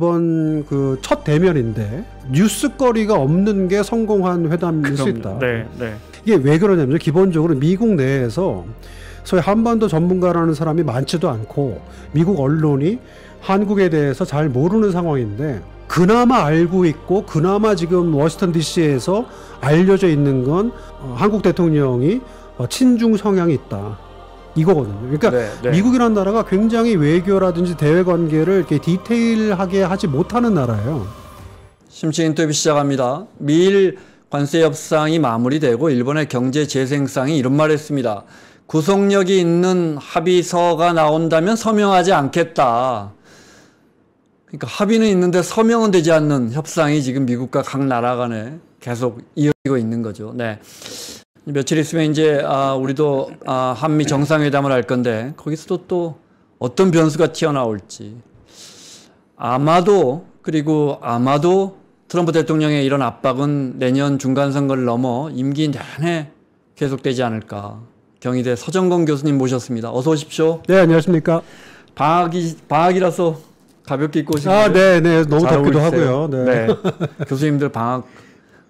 이번 그 첫 대면인데 뉴스거리가 없는 게 성공한 회담일 수 있다. 네, 네. 이게 왜 그러냐면 기본적으로 미국 내에서 소위 한반도 전문가라는 사람이 많지도 않고 미국 언론이 한국에 대해서 잘 모르는 상황인데 그나마 알고 있고 그나마 지금 워싱턴 DC에서 알려져 있는 건 한국 대통령이 친중 성향이 있다. 이거거든요. 그러니까 네, 네. 미국이라는 나라가 굉장히 외교라든지 대외 관계를 이렇게 디테일하게 하지 못하는 나라예요. 심층 인터뷰 시작합니다. 미일 관세 협상이 마무리되고 일본의 경제 재생상이 이런 말을 했습니다. 구속력이 있는 합의서가 나온다면 서명하지 않겠다. 그러니까 합의는 있는데 서명은 되지 않는 협상이 지금 미국과 각 나라 간에 계속 이어지고 있는 거죠. 네. 며칠 있으면 이제 우리도 한미 정상회담을 할 건데 거기서도 또 어떤 변수가 튀어나올지 아마도 트럼프 대통령의 이런 압박은 내년 중간선거를 넘어 임기 내내 계속되지 않을까. 경희대 서정건 교수님 모셨습니다. 어서 오십시오. 네, 안녕하십니까. 방학이라서 가볍게 입고 오시는데 네. 너무 덥기도 하고요. 네. 교수님들 방학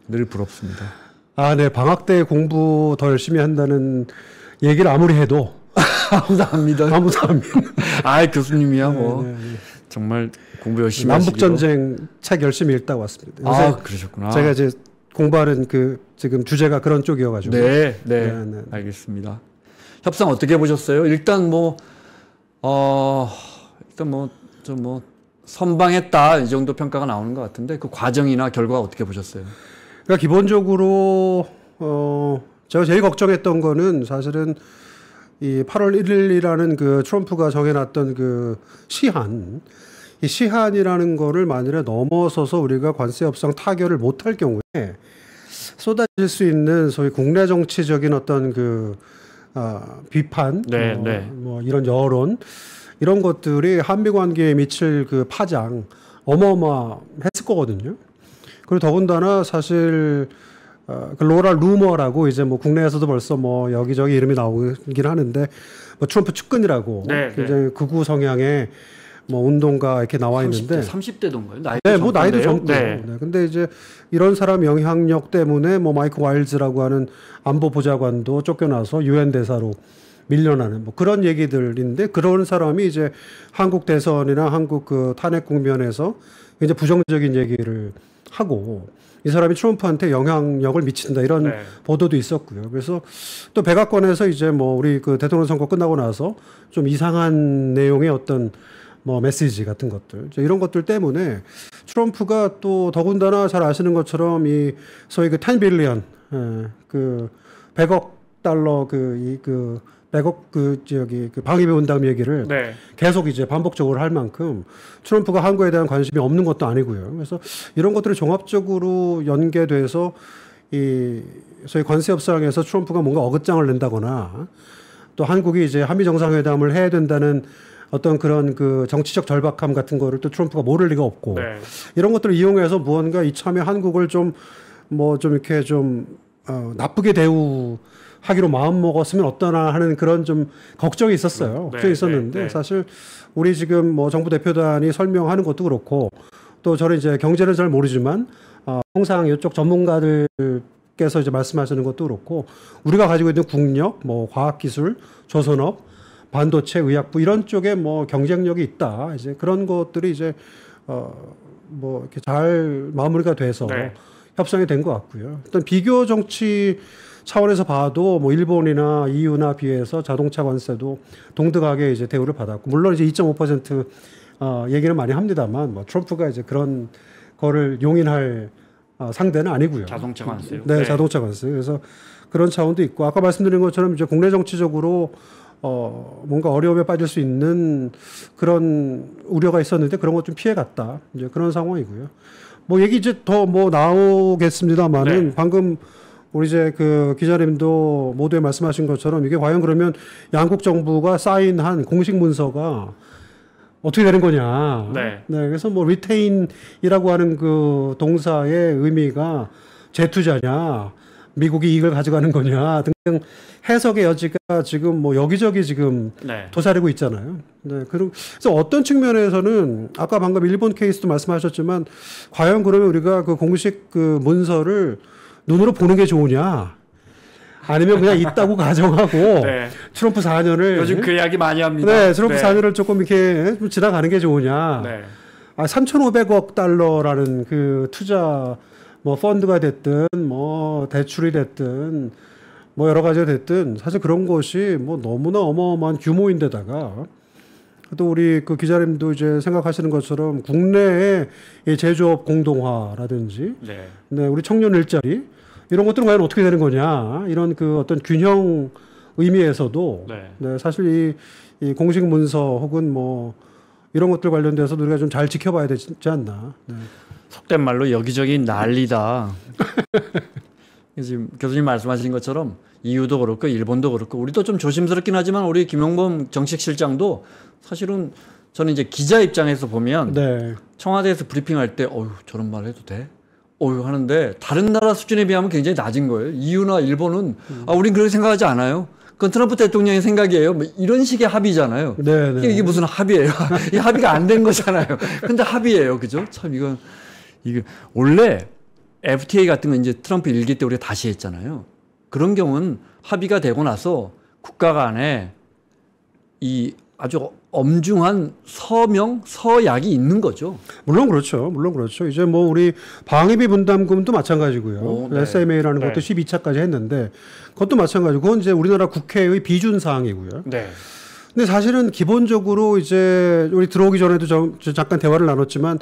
늘 부럽습니다. 네. 방학 때 공부 더 열심히 한다는 얘기를 아무리 해도 아무도 안 믿어요. 아무도 안 믿어요. 교수님이야 뭐. 네. 정말 공부 열심히 하시기로. 남북전쟁 책 열심히 읽다 왔습니다. 그러셨구나. 제가 이제 공부하는 지금 주제가 그런 쪽이어가지고. 네. 알겠습니다. 협상 어떻게 보셨어요? 일단 선방했다 이 정도 평가가 나오는 것 같은데 그 과정이나 결과 어떻게 보셨어요? 그러니까 기본적으로 제가 제일 걱정했던 거는 사실은 이 8월 1일이라는 그 트럼프가 정해놨던 그 이 시한이라는 거를 만일에 넘어서서 우리가 관세 협상 타결을 못할 경우에 쏟아질 수 있는 소위 국내 정치적인 어떤 비판, 이런 여론 이런 것들이 한미 관계에 미칠 그 파장 어마어마했을 거거든요. 그리고 더군다나 사실 그 로라 루머라고 이제 국내에서도 벌써 여기저기 이름이 나오긴 하는데 트럼프 측근이라고 굉장히 극우 성향의 운동가 이렇게 나와 있는데 30대던가요? 나이도 젊고. 근데 이제 이런 사람 영향력 때문에 마이크 와일즈라고 하는 안보 보좌관도 쫓겨나서 유엔 대사로 밀려나는 그런 얘기들인데 그런 사람이 이제 한국 대선이나 한국 그 탄핵 국면에서 이제 부정적인 얘기를 하고 이 사람이 트럼프한테 영향력을 미친다 이런 보도도 있었고요. 그래서 또 백악관에서 이제 우리 그 대통령 선거 끝나고 나서 좀 이상한 내용의 어떤 메시지 같은 것들 이런 것들 때문에 트럼프가 또 더군다나 잘 아시는 것처럼 이 소위 그 10 빌리언 그 100억 달러 100억 방위비 분담 얘기를 계속 이제 반복적으로 할 만큼 트럼프가 한국에 대한 관심이 없는 것도 아니고요. 그래서 이런 것들이 종합적으로 연계돼서 이 소위 관세 협상에서 트럼프가 뭔가 어긋장을 낸다거나 또 한국이 이제 한미 정상회담을 해야 된다는 어떤 그런 그 정치적 절박함 같은 거를 또 트럼프가 모를 리가 없고 이런 것들을 이용해서 무언가 이참에 한국을 좀 이렇게 나쁘게 대우하기로 마음 먹었으면 어떠나 하는 그런 좀 걱정이 있었어요. 걱정이 있었는데 사실 우리 지금 정부 대표단이 설명하는 것도 그렇고 또 저는 이제 경제는 잘 모르지만 통상 이쪽 전문가들께서 이제 말씀하시는 것도 그렇고 우리가 가지고 있는 국력, 과학기술, 조선업 반도체, 의약부 이런 쪽에 경쟁력이 있다. 이제 그런 것들이 이제 이렇게 잘 마무리가 돼서 협상이 된 것 같고요. 일단 비교 정치 차원에서 봐도 일본이나 EU나 비해서 자동차 관세도 동등하게 이제 대우를 받았고 물론 이제 2.5% 얘기는 많이 합니다만 트럼프가 이제 그런 거를 용인할 상대는 아니고요. 자동차 관세요. 네, 자동차 관세. 그래서 그런 차원도 있고 아까 말씀드린 것처럼 이제 국내 정치적으로 뭔가 어려움에 빠질 수 있는 그런 우려가 있었는데 그런 것 좀 피해갔다. 이제 그런 상황이고요. 얘기 이제 더 나오겠습니다만은 방금 우리 이제 그 기자님도 모두에 말씀하신 것처럼 이게 과연 그러면 양국 정부가 사인한 공식 문서가 어떻게 되는 거냐. 그래서 retain이라고 하는 그 동사의 의미가 재투자냐, 미국이 이익을 가져가는 거냐 등등 해석의 여지가 지금 뭐 여기저기 지금 네. 도사리고 있잖아요. 네, 그래서 어떤 측면에서는 아까 방금 일본 케이스도 말씀하셨지만 과연 그러면 우리가 그 공식 그 문서를 눈으로 보는 게 좋으냐? 아니면 그냥 있다고 가정하고 네. 트럼프 4년을 요즘 그 이야기 많이 합니다. 네, 트럼프 네. 4년을 조금 이렇게 좀 지나가는 게 좋으냐? 네. 3,500억 달러라는 그 투자 뭐 펀드가 됐든 뭐 대출이 됐든 뭐 여러 가지가 됐든 사실 그런 것이 뭐 너무나 어마어마한 규모인데다가 또 우리 그 기자님도 이제 생각하시는 것처럼 국내의 이 제조업 공동화라든지 네, 우리 청년 일자리 이런 것들은 과연 어떻게 되는 거냐 이런 그 어떤 균형 의미에서도 네, 사실 이 공식 문서 혹은 뭐 이런 것들 관련돼서 우리가 좀 잘 지켜봐야 되지 않나. 네. 속된 말로 여기저기 난리다. 지금 교수님 말씀하신 것처럼 EU도 그렇고 일본도 그렇고 우리도 좀 조심스럽긴 하지만 우리 김용범 정책실장도 사실은 저는 이제 기자 입장에서 보면 네. 청와대에서 브리핑할 때 어휴 저런 말 해도 돼? 어휴 하는데 다른 나라 수준에 비하면 굉장히 낮은 거예요. EU나 일본은 우린 그렇게 생각하지 않아요. 그건 트럼프 대통령의 생각이에요. 뭐 이런 식의 합의잖아요. 네네. 이게 무슨 합의예요? 이 합의가 안 된 거잖아요. 근데 합의예요. 그죠? 참 이게 원래 FTA 같은 거 이제 트럼프 일기 때 우리가 다시 했잖아요. 그런 경우는 합의가 되고 나서 국가 간에 이 아주 엄중한 서약이 있는 거죠. 물론 그렇죠. 물론 그렇죠. 이제 뭐 우리 방위비 분담금도 마찬가지고요. 네. SMA라는 것도 12차까지 했는데 그것도 마찬가지고 그건 이제 우리나라 국회의 비준 사항이고요. 네. 근데 사실은 기본적으로 이제 우리 들어오기 전에도 잠깐 대화를 나눴지만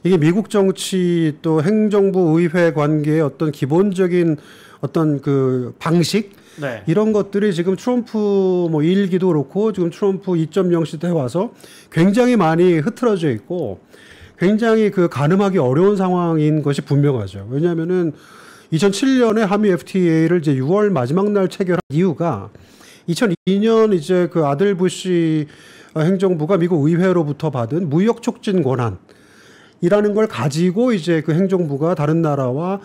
이게 미국 정치 또 행정부 의회 관계의 어떤 기본적인 어떤 그 방식 네. 이런 것들이 지금 트럼프 뭐 1기도 그렇고 지금 트럼프 2.0 시대에 와서 굉장히 많이 흐트러져 있고 굉장히 그 가늠하기 어려운 상황인 것이 분명하죠. 왜냐하면은 2007년에 한미 FTA를 이제 6월 마지막 날 체결한 이유가 2002년 이제 그 아들 부시 행정부가 미국 의회로부터 받은 무역 촉진 권한이라는 걸 가지고 이제 그 행정부가 다른 나라와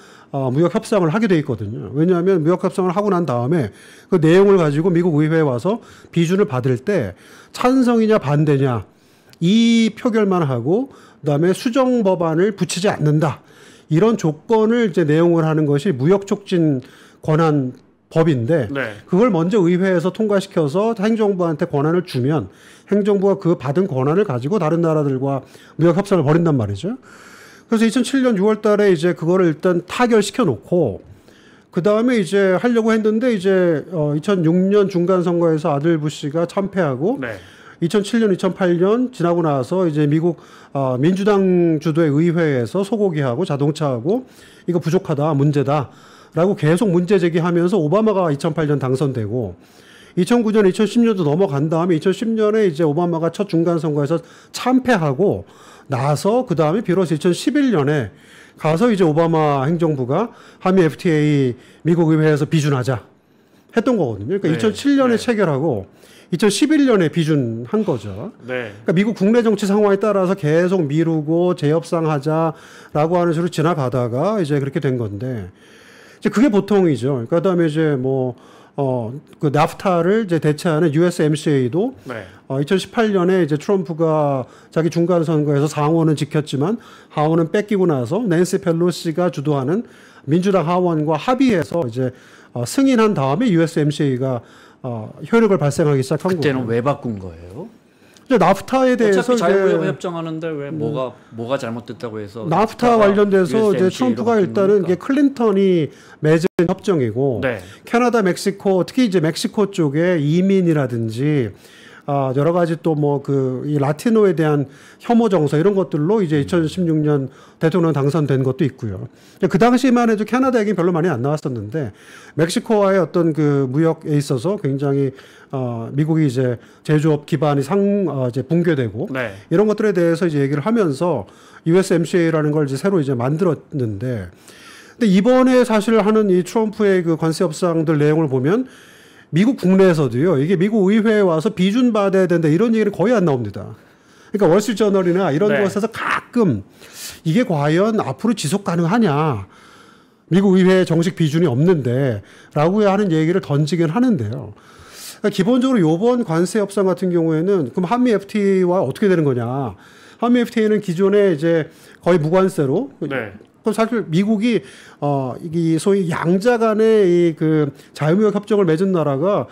무역 협상을 하게 돼 있거든요. 왜냐하면 무역 협상을 하고 난 다음에 그 내용을 가지고 미국 의회에 와서 비준을 받을 때 찬성이냐 반대냐 이 표결만 하고 그다음에 수정 법안을 붙이지 않는다. 이런 조건을 이제 내용을 하는 것이 무역 촉진 권한 법인데 네. 그걸 먼저 의회에서 통과시켜서 행정부한테 권한을 주면 행정부가 그 받은 권한을 가지고 다른 나라들과 무역 협상을 벌인단 말이죠. 그래서 2007년 6월 달에 이제 그거를 일단 타결시켜 놓고 그 다음에 이제 하려고 했는데 이제 2006년 중간 선거에서 아들 부시가 참패하고 네. 2007년, 2008년 지나고 나서 이제 미국 민주당 주도의 의회에서 소고기하고 자동차하고 이거 부족하다, 문제다라고 계속 문제 제기하면서 오바마가 2008년 당선되고 2009년, 2010년도 넘어간 다음에 2010년에 이제 오바마가 첫 중간 선거에서 참패하고 나서 그 다음에 비로소 2011년에 가서 이제 오바마 행정부가 한미 FTA 미국 의회에서 비준하자 했던 거거든요. 그러니까 네. 2007년에 네. 체결하고 2011년에 비준한 거죠. 네. 그러니까 미국 국내 정치 상황에 따라서 계속 미루고 재협상하자라고 하는 식으로 지나가다가 이제 그렇게 된 건데 이제 그게 보통이죠. 그다음에 이제 그 나프타를 이제 대체하는 USMCA도 네. 2018년에 이제 트럼프가 자기 중간 선거에서 상원은 지켰지만 하원은 뺏기고 나서 낸시 펠로시가 주도하는 민주당 하원과 합의해서 이제 승인한 다음에 USMCA가 효력을 발생하기 시작한 거고. 그때는 왜 바꾼 거예요? 이제 나프타에 대해서 어차피 자유무역 협정하는데 왜 뭐가 잘못됐다고 해서 나프타 관련돼서 이제 트럼프가 일단은 이게 클린턴이 맺은 협정이고 네. 캐나다, 멕시코 특히 이제 멕시코 쪽에 이민이라든지 여러 가지 또 뭐 이 라티노에 대한 혐오 정서 이런 것들로 이제 2016년 대통령 당선된 것도 있고요. 그 당시만 해도 캐나다 얘기는 별로 많이 안 나왔었는데 멕시코와의 어떤 그 무역에 있어서 굉장히 미국이 이제 제조업 기반이 이제 붕괴되고 네. 이런 것들에 대해서 이제 얘기를 하면서 USMCA라는 걸 이제 새로 이제 만들었는데 근데 이번에 사실 하는 이 트럼프의 그 관세 협상들 내용을 보면 미국 국내에서도요, 이게 미국 의회에 와서 비준 받아야 된다 이런 얘기는 거의 안 나옵니다. 그러니까 월스트리트저널이나 이런 네. 곳에서 가끔 이게 과연 앞으로 지속 가능하냐. 미국 의회에 정식 비준이 없는데라고 하는 얘기를 던지긴 하는데요. 그러니까 기본적으로 이번 관세 협상 같은 경우에는 그럼 한미 FTA와 어떻게 되는 거냐? 한미 FTA는 기존에 이제 거의 무관세로 네. 그럼 사실 미국이 이 소위 양자 간의 이 그 자유무역 협정을 맺은 나라가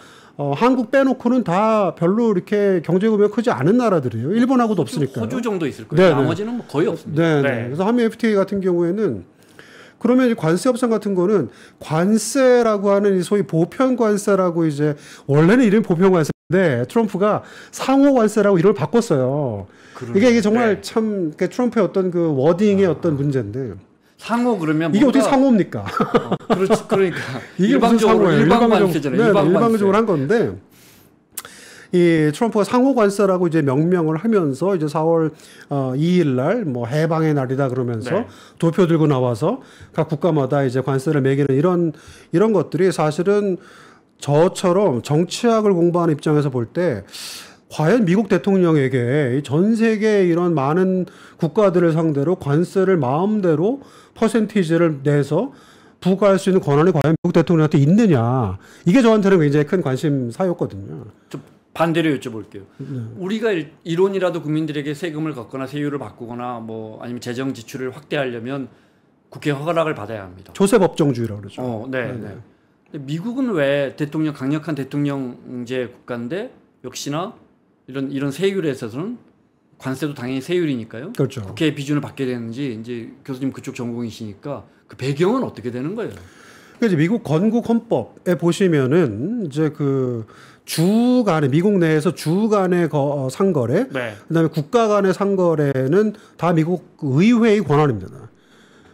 한국 빼놓고는 다 별로 이렇게 경제 규모가 크지 않은 나라들이에요. 일본하고도 없으니까. 호주 정도 있을 거예요. 네네. 나머지는 뭐 거의 없습니다. 네. 네. 그래서 한미 FTA 같은 경우에는 그러면 관세 협상 같은 거는 관세라고 하는 이 소위 보편 관세라고 이제 원래는 이름이 보편 관세인데 트럼프가 상호 관세라고 이름을 바꿨어요. 이게 정말 네. 참 트럼프의 어떤 그 워딩의 어떤 문제인데. 상호 그러면 이게 어떻게 상호입니까? 그렇지, 그러니까 이게 무슨 상호예요? 일반 관세잖아요. 네, 일반 일방적으로 한 건데 이 트럼프가 상호 관세라고 이제 명명을 하면서 이제 4월 2일 날 뭐 해방의 날이다 그러면서 네. 도표 들고 나와서 각 국가마다 이제 관세를 매기는 이런 것들이 사실은 저처럼 정치학을 공부하는 입장에서 볼 때 과연 미국 대통령에게 전 세계 이런 많은 국가들을 상대로 관세를 마음대로 퍼센티지를 내서 부과할 수 있는 권한이 과연 미국 대통령한테 있느냐. 이게 저한테는 굉장히 큰 관심사였거든요. 좀 반대로 여쭤볼게요. 우리가 이론이라도 국민들에게 세금을 걷거나 세율을 바꾸거나 뭐 아니면 재정 지출을 확대하려면 국회 허락을 받아야 합니다. 조세 법정주의라고 그러죠. 네. 근데 미국은 왜 강력한 대통령제 국가인데 역시나 이런 세율에 있어서는 관세도 당연히 세율이니까요. 그렇죠. 국회 비준을 받게 되는지 이제 교수님 그쪽 전공이시니까 그 배경은 어떻게 되는 거예요? 그러니까 이제 미국 건국 헌법에 보시면은 이제 그 주 간의 미국 내에서 주 간의 상거래, 네. 그다음에 국가 간의 상거래는 다 미국 의회의 권한입니다.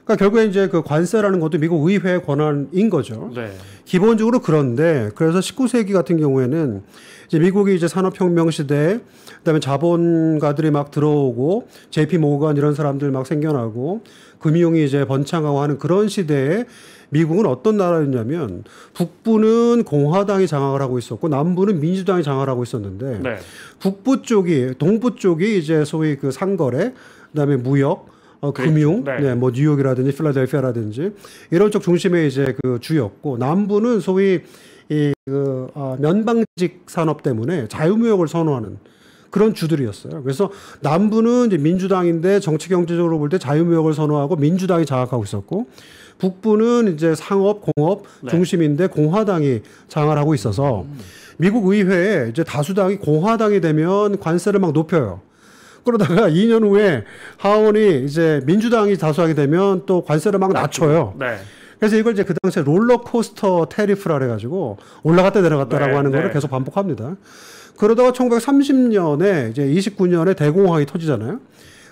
그러니까 결국에 이제 그 관세라는 것도 미국 의회의 권한인 거죠. 네. 기본적으로 그런데 그래서 19세기 같은 경우에는 이제 미국이 이제 산업혁명 시대에 그다음에 자본가들이 막 들어오고 JP 모건 이런 사람들 막 생겨나고 금융이 이제 번창하고 하는 그런 시대에 미국은 어떤 나라였냐면 북부는 공화당이 장악을 하고 있었고 남부는 민주당이 장악을 하고 있었는데 네. 북부 쪽이 동부 쪽이 이제 소위 그 상거래 그다음에 무역 금융, 네. 뭐 뉴욕이라든지 필라델피아라든지 이런 쪽 중심의 이제 그 주였고 남부는 소위 면방직 산업 때문에 자유무역을 선호하는 그런 주들이었어요. 그래서 남부는 이제 민주당인데 정치 경제적으로 볼 때 자유무역을 선호하고 민주당이 장악하고 있었고 북부는 이제 상업, 공업 중심인데 공화당이 장악을 하고 있어서 미국 의회에 이제 다수당이 공화당이 되면 관세를 막 높여요. 그러다가 2년 후에 하원이 이제 민주당이 다수하게 되면 또 관세를 막 낮춰요. 네. 그래서 이걸 이제 그 당시에 롤러코스터 테리프라 그래가지고 올라갔다 내려갔다라고 하는 거를 계속 반복합니다. 그러다가 1930년에 이제 29년에 대공황이 터지잖아요.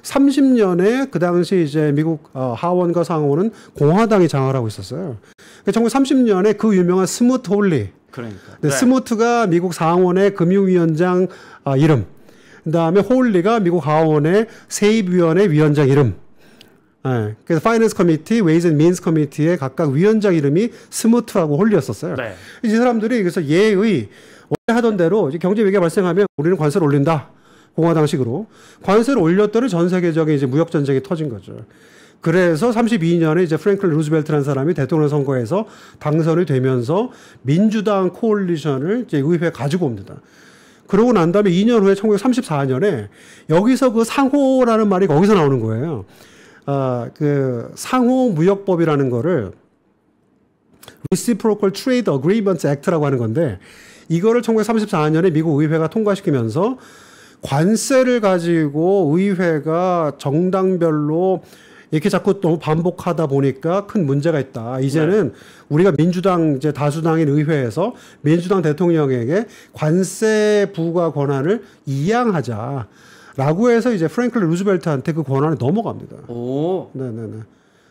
30년에 그 당시 이제 미국 하원과 상원은 공화당이 장악을 하고 있었어요. 1930년에 그 유명한 스무트 홀리. 그러니까. 네. 스무트가 미국 상원의 금융위원장 이름. 그다음에 홀리가 미국 하원의 세입위원회 위원장 이름. 네. 그래서 파이낸스 커미티, 웨이즈 앤 민스 커미티의 각각 위원장 이름이 스무트하고 홀리였었어요. 네. 이 사람들이 그래서 예의 원래 하던 대로 이제 경제 위기가 발생하면 우리는 관세를 올린다. 공화당식으로 관세를 올렸더니 전 세계적인 이제 무역 전쟁이 터진 거죠. 그래서 32년에 이제 프랭클린 루즈벨트라는 사람이 대통령 선거에서 당선이 되면서 민주당 코올리션을 이제 의회에 가지고 옵니다. 그러고 난 다음에 2년 후에 1934년에 여기서 그 상호라는 말이 거기서 나오는 거예요. 그 상호 무역법이라는 거를 Reciprocal Trade Agreements Act라고 하는 건데 이거를 1934년에 미국 의회가 통과시키면서 관세를 가지고 의회가 정당별로 이렇게 자꾸 너무 반복하다 보니까 큰 문제가 있다. 이제는 우리가 민주당 이제 다수당인 의회에서 민주당 대통령에게 관세 부과 권한을 이양하자라고 해서 이제 프랭클린 루즈벨트한테 그 권한이 넘어갑니다. 오. 네네네.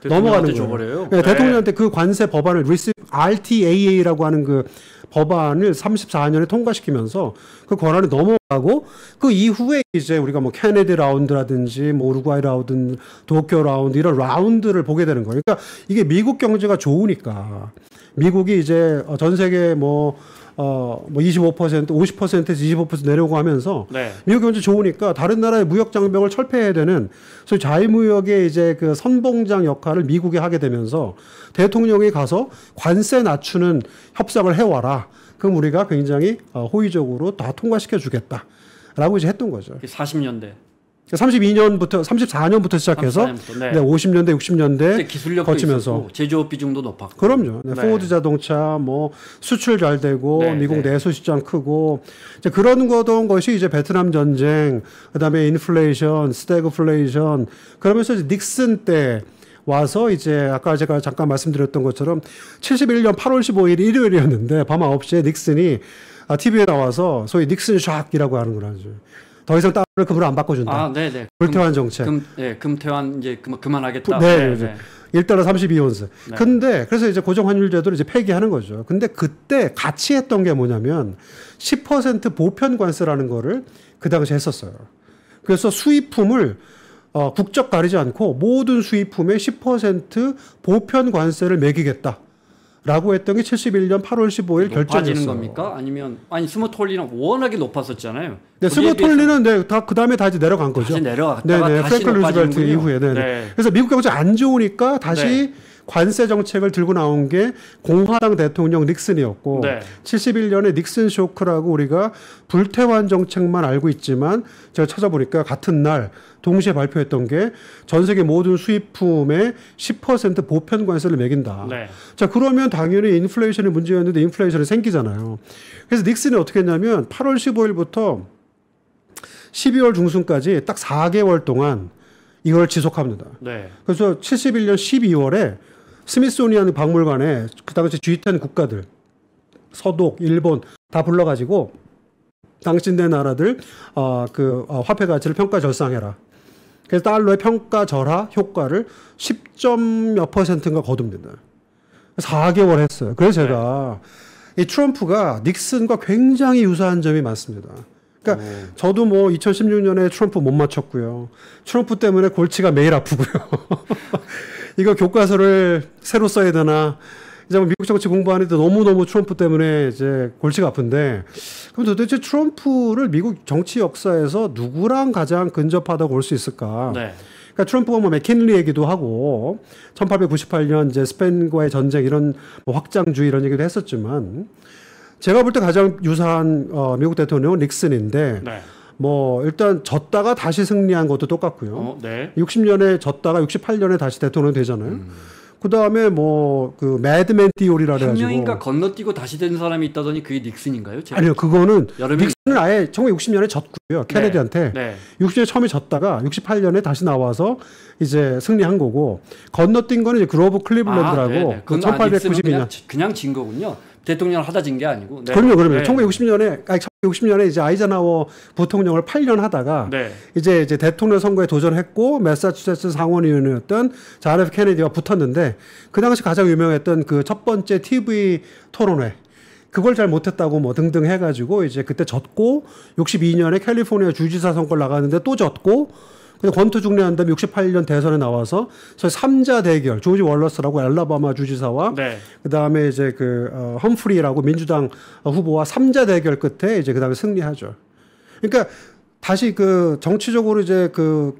넘어가는 거예요. 네, 대통령한테 그 관세 법안을 RTAA라고 하는 그 법안을 34년에 통과시키면서 그 권한이 넘어가고 그 이후에 이제 우리가 뭐 케네디 라운드라든지 뭐 우루과이 라운드, 도쿄 라운드 이런 라운드를 보게 되는 거예요. 그러니까 이게 미국 경제가 좋으니까 미국이 이제 전 세계 뭐 뭐 25%, 50%에서 25% 내려오고 하면서 네. 미국 경제 좋으니까 다른 나라의 무역 장벽을 철폐해야 되는 소위 자유무역의 이제 그 선봉장 역할을 미국이 하게 되면서 대통령이 가서 관세 낮추는 협상을 해와라. 그럼 우리가 굉장히 호의적으로 다 통과시켜 주겠다라고 이제 했던 거죠. 40년대. 32년부터 34년부터 시작해서 34년부터, 네. 네, 50년대, 60년대 기술력도 거치면서 있었고 제조업 비중도 높았고. 그럼요. 네, 네. 포드 자동차 뭐 수출 잘 되고 네, 미국 네. 내수 시장 크고 이제 그런 거던 것이 이제 베트남 전쟁, 그다음에 인플레이션, 스태그플레이션 그러면서 이제 닉슨 때 와서 이제 아까 제가 잠깐 말씀드렸던 것처럼 71년 8월 15일 일요일이었는데 밤 9시에 닉슨이 TV에 나와서 소위 닉슨 샥이라고 하는 걸 하죠. 더 이상 달러를 금으로 안 바꿔준다. 아, 네네. 불태환 정책. 금태환 이제 그만하겠다. 네, 네. 1달러 32온스. 네. 근데 그래서 이제 고정 환율 제도를 이제 폐기하는 거죠. 근데 그때 같이 했던 게 뭐냐면 10% 보편 관세라는 거를 그 당시에 했었어요. 그래서 수입품을 국적 가리지 않고 모든 수입품에 10% 보편 관세를 매기겠다. 라고 했던 게 71년 8월 15일 결정이었어요. 높아지는 겁니까? 아니 스모톨리는 워낙에 높았었잖아요. 네, 스모톨리는 네, 다 그다음에 다 이제 내려간 거죠. 다시 내려갔다가 네, 다시 프랭클 루즈벨트 이후에. 네. 네. 그래서 미국 경제 안 좋으니까 다시 네. 관세 정책을 들고 나온 게 공화당 대통령 닉슨이었고 네. 71년에 닉슨 쇼크라고 우리가 불태환 정책만 알고 있지만 제가 찾아보니까 같은 날 동시에 발표했던 게 전 세계 모든 수입품에 10% 보편 관세를 매긴다. 네. 자, 그러면 당연히 인플레이션이 문제였는데 인플레이션이 생기잖아요. 그래서 닉슨이 어떻게 했냐면 8월 15일부터 12월 중순까지 딱 4개월 동안 이걸 지속합니다. 네. 그래서 71년 12월에 스미소니안 박물관에 그 당시 G10 국가들, 서독, 일본 다 불러가지고 당신네 나라들 화폐 가치를 평가 절상해라. 그래서 달러의 평가 절하 효과를 10점 몇 %인가 거둡니다. 4개월 했어요. 그래서 제가 이 트럼프가 닉슨과 굉장히 유사한 점이 많습니다. 그러니까 저도 뭐 2016년에 트럼프 못 맞췄고요. 트럼프 때문에 골치가 매일 아프고요. 이거 교과서를 새로 써야 되나. 이제 미국 정치 공부하는데 너무너무 트럼프 때문에 이제 골치가 아픈데 그럼 도대체 트럼프를 미국 정치 역사에서 누구랑 가장 근접하다고 볼 수 있을까? 네. 그러니까 트럼프가 뭐 맥킨리 얘기도 하고 1898년 이제 스페인과의 전쟁 이런 뭐 확장주의 이런 얘기도 했었지만 제가 볼 때 가장 유사한 미국 대통령은 닉슨인데 네. 뭐 일단 졌다가 다시 승리한 것도 똑같고요. 네. 60년에 졌다가 68년에 다시 대통령 되잖아요. 그 다음에 뭐 그 매드맨 띠오리라 한 그래가지고 명인가 건너뛰고 다시 된 사람이 있다더니 그게 닉슨인가요? 아니요, 그거는 여러 명 닉슨은 아예 1960년에 졌고요. 케네디한테. 네. 60년에 처음에 졌다가 68년에 다시 나와서 이제 승리한 거고 건너뛴 거는 이제 그로브 클리블랜드라고 그 1892년 그냥 진 거군요. 대통령을 하다 진 게 아니고. 네. 그럼요. 네. 1960년에 이제 아이젠하워 부통령을 8년 하다가 네. 이제 대통령 선거에 도전했고 매사추세츠 상원의원이었던 존 F 케네디와 붙었는데 그 당시 가장 유명했던 그 첫 번째 TV 토론회 그걸 잘 못했다고 뭐 등등 해가지고 이제 그때 졌고 62년에 캘리포니아 주지사 선거를 나갔는데 또 졌고 근데 권투 중례한 다음에 68년 대선에 나와서 저희 3자 대결 조지 월러스라고 알라바마 주지사와 네. 그다음에 이제 험프리라고 민주당 후보와 3자 대결 끝에 이제 그다음에 승리하죠. 그러니까 다시 정치적으로 이제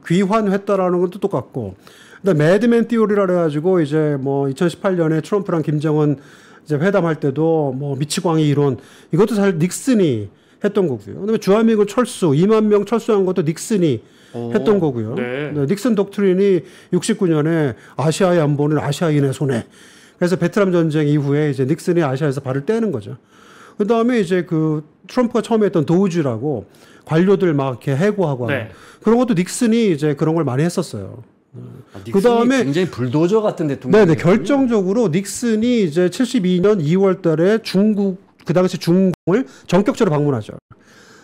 귀환했다라는 것도 똑같고 그다음에 매드맨 띠오리라 그래 가지고 이제 뭐 2018년에 트럼프랑 김정은 이제 회담할 때도 뭐 미치광이 이론 이것도 사실 닉슨이 했던 거고요. 그다음에 주한미군 철수 2만 명 철수한 것도 닉슨이 했던 거고요. 네. 닉슨 독트린이 69년에 아시아의 안보는 아시아인의 손에. 그래서 베트남 전쟁 이후에 이제 닉슨이 아시아에서 발을 떼는 거죠. 그 다음에 이제 트럼프가 처음에 했던 도우주라고 관료들 막 이렇게 해고하고 하는 그런 것도 닉슨이 이제 그런 걸 많이 했었어요. 그 다음에 굉장히 불도저 같은 대통령. 네네. 결정적으로 닉슨이 이제 72년 2월 달에 그 당시 중공을 전격적으로 방문하죠.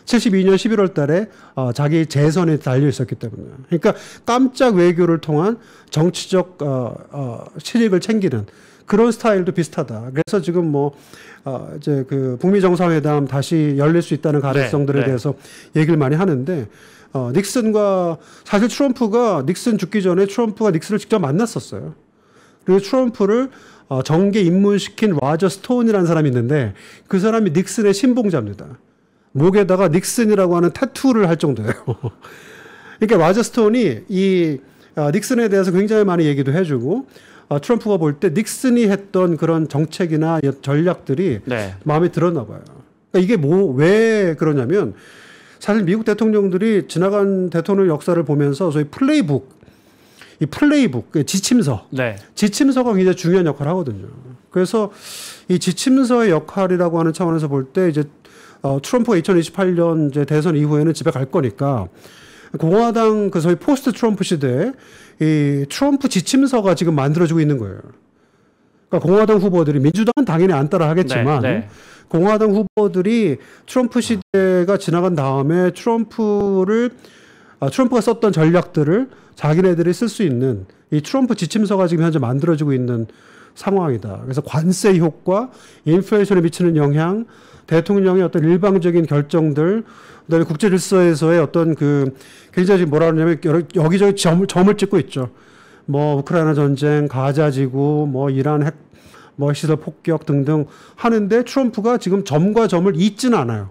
72년 11월 달에 자기 재선에 달려 있었기 때문에. 그러니까 깜짝 외교를 통한 정치적 실익을 챙기는 그런 스타일도 비슷하다. 그래서 지금 이제 북미 정상회담 다시 열릴 수 있다는 가능성들에 대해서 얘기를 많이 하는데 닉슨과 사실 트럼프가 닉슨 죽기 전에 트럼프가 닉슨을 직접 만났었어요. 그리고 트럼프를 정계 입문시킨 라저 스톤이라는 사람이 있는데 그 사람이 닉슨의 신봉자입니다. 목에다가 닉슨이라고 하는 타투를 할 정도예요. 그러니까 라저 스톤이 이 닉슨에 대해서 굉장히 많이 얘기도 해주고 트럼프가 볼 때 닉슨이 했던 그런 정책이나 전략들이 네. 마음에 들었나 봐요. 그러니까 이게 왜 그러냐면 사실 미국 대통령들이 지나간 대통령 역사를 보면서 소위 플레이북, 지침서. 네. 지침서가 굉장히 중요한 역할을 하거든요. 그래서 이 지침서의 역할이라고 하는 차원에서 볼 때 이제 트럼프가 2028년 이제 대선 이후에는 집에 갈 거니까 공화당 그 소위 포스트 트럼프 시대에 이 트럼프 지침서가 지금 만들어지고 있는 거예요. 그러니까 공화당 후보들이 민주당은 당연히 안 따라 하겠지만 네. 공화당 후보들이 트럼프 시대가 지나간 다음에 트럼프가 썼던 전략들을 자기네들이 쓸 수 있는 이 트럼프 지침서가 지금 현재 만들어지고 있는 상황이다. 그래서 관세 효과, 인플레이션에 미치는 영향, 대통령의 어떤 일방적인 결정들, 그다음에 국제 질서에서의 어떤 그 굉장히 뭐라 그러냐면 여기저기 점을 찍고 있죠. 뭐 우크라이나 전쟁, 가자 지구, 뭐 이란 핵, 뭐 시설 폭격 등등 하는데 트럼프가 지금 점과 점을 잇지는 않아요.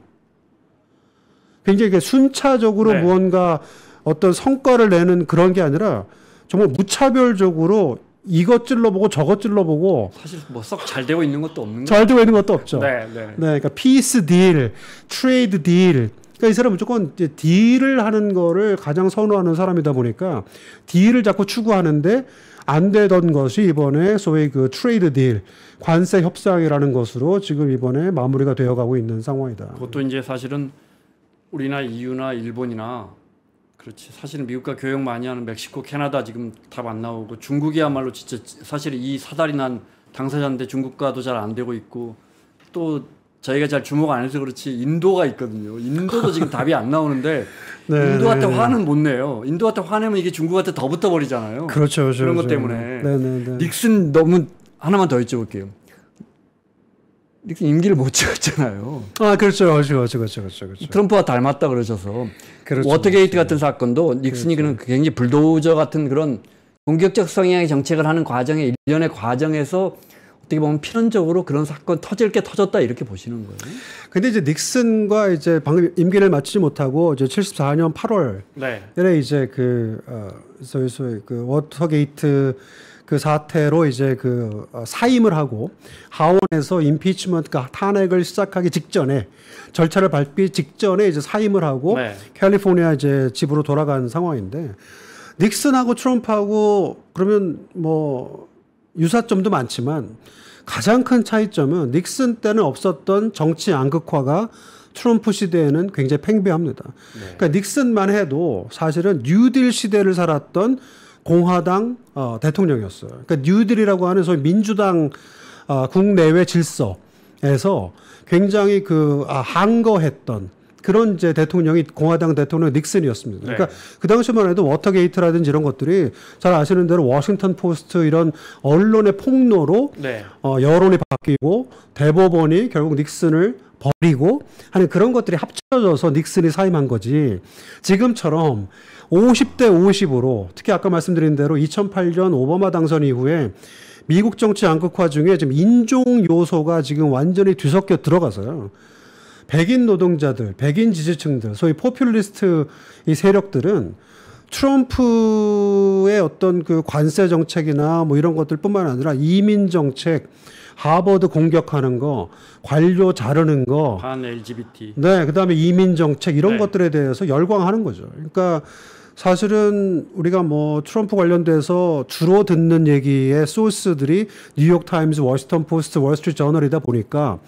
굉장히 순차적으로 네. 무언가 어떤 성과를 내는 그런 게 아니라 정말 무차별적으로 이것 찔러보고 저것 찔러보고 사실 뭐 썩 잘 되고 있는 것도 없는 잘 되고 있는 것도 없죠. 네, 네. 네, 그러니까 피스 딜, 트레이드 딜. 그러니까 이 사람은 무조건 이제 딜을 하는 거를 가장 선호하는 사람이다 보니까 딜을 자꾸 추구하는데 안 되던 것이 이번에 소위 그 트레이드 딜, 관세 협상이라는 것으로 지금 이번에 마무리가 되어가고 있는 상황이다. 그것도 이제 사실은 우리나 EU나 일본이나 그렇지. 사실은 미국과 교역 많이 하는 멕시코, 캐나다 지금 답 안 나오고 중국이야말로 진짜 사실 이 사달이 난 당사자인데 중국과도 잘 안 되고 있고 또 저희가 잘 주목 안 해서 그렇지 인도가 있거든요. 인도도 지금 답이 안 나오는데 네, 인도한테 화는 못 내요. 인도한테 화내면 이게 중국한테 더 붙어버리잖아요. 그렇죠. 그렇죠 그런 것 때문에. 닉슨 너무 하나만 더 여쭤볼게요. 닉슨 임기를 못 찍었잖아요. 아, 그렇죠. 그렇죠. 트럼프와 닮았다 그러셔서. 그렇죠. 워터게이트 같은 사건도 닉슨이 그렇죠. 굉장히 불도저 같은 그런 공격적 성향의 정책을 하는 과정에 일련의 과정에서 어떻게 보면 필연적으로 그런 사건 터질 게 터졌다 이렇게 보시는 거예요. 근데 이제 닉슨과 이제 방금 임기를 마치지 못하고 이제 74년 8월에 네. 이제 소위 그 워터게이트 그 사태로 이제 사임을 하고 하원에서 임피치먼트 탄핵을 시작하기 직전에 절차를 밟기 직전에 이제 사임을 하고 네. 캘리포니아 이제 집으로 돌아간 상황인데 닉슨하고 트럼프하고 그러면 뭐 유사점도 많지만 가장 큰 차이점은 닉슨 때는 없었던 정치 양극화가 트럼프 시대에는 굉장히 팽배합니다. 네. 그러니까 닉슨만 해도 사실은 뉴딜 시대를 살았던 공화당 대통령이었어요. 그러니까 뉴딜이라고 하는 소위 민주당 국내외 질서에서 굉장히 항거했던 그런 이제 대통령이 공화당 대통령 닉슨이었습니다. 그러니까 네. 그 당시만 해도 워터게이트라든지 이런 것들이 잘 아시는 대로 워싱턴 포스트 이런 언론의 폭로로 네. 여론이 바뀌고 대법원이 결국 닉슨을 버리고 하는 그런 것들이 합쳐져서 닉슨이 사임한 거지. 지금처럼 50대 50으로 특히 아까 말씀드린 대로 2008년 오바마 당선 이후에 미국 정치 양극화 중에 지금 인종 요소가 지금 완전히 뒤섞여 들어가서요. 백인 노동자들, 백인 지지층들, 소위 포퓰리스트 이 세력들은 트럼프의 어떤 그 관세 정책이나 뭐 이런 것들뿐만 아니라 이민 정책, 하버드 공격하는 거, 관료 자르는 거, 반 LGBT, 네, 그다음에 이민 정책 이런 네. 것들에 대해서 열광하는 거죠. 그러니까 사실은 우리가 뭐 트럼프 관련돼서 주로 듣는 얘기의 소스들이 뉴욕 타임즈, 워싱턴 포스트, 월스트리트 저널이다 보니까.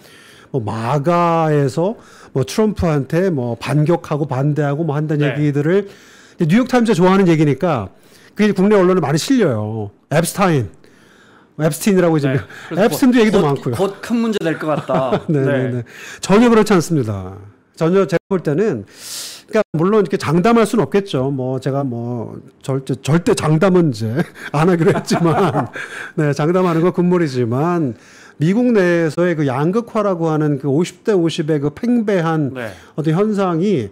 뭐 마가에서 뭐 트럼프한테 뭐 반격하고 반대하고 뭐 한다는 네. 얘기들을 뉴욕 타임즈가 좋아하는 얘기니까 그게 국내 언론에 많이 실려요. 앱스타인이라고 이제 네. 앱스틴도 얘기도 많고요. 곧 큰 문제 될 것 같다. 네. 전혀 그렇지 않습니다. 전혀 제가 볼 때는 그러니까 물론 이렇게 장담할 수는 없겠죠. 뭐 제가 뭐 절대 장담은 이제 안 하기로 했지만 네, 장담하는 건 금물이지만 미국 내에서의 그 양극화라고 하는 그 50대 50의 그 팽배한 네. 어떤 현상이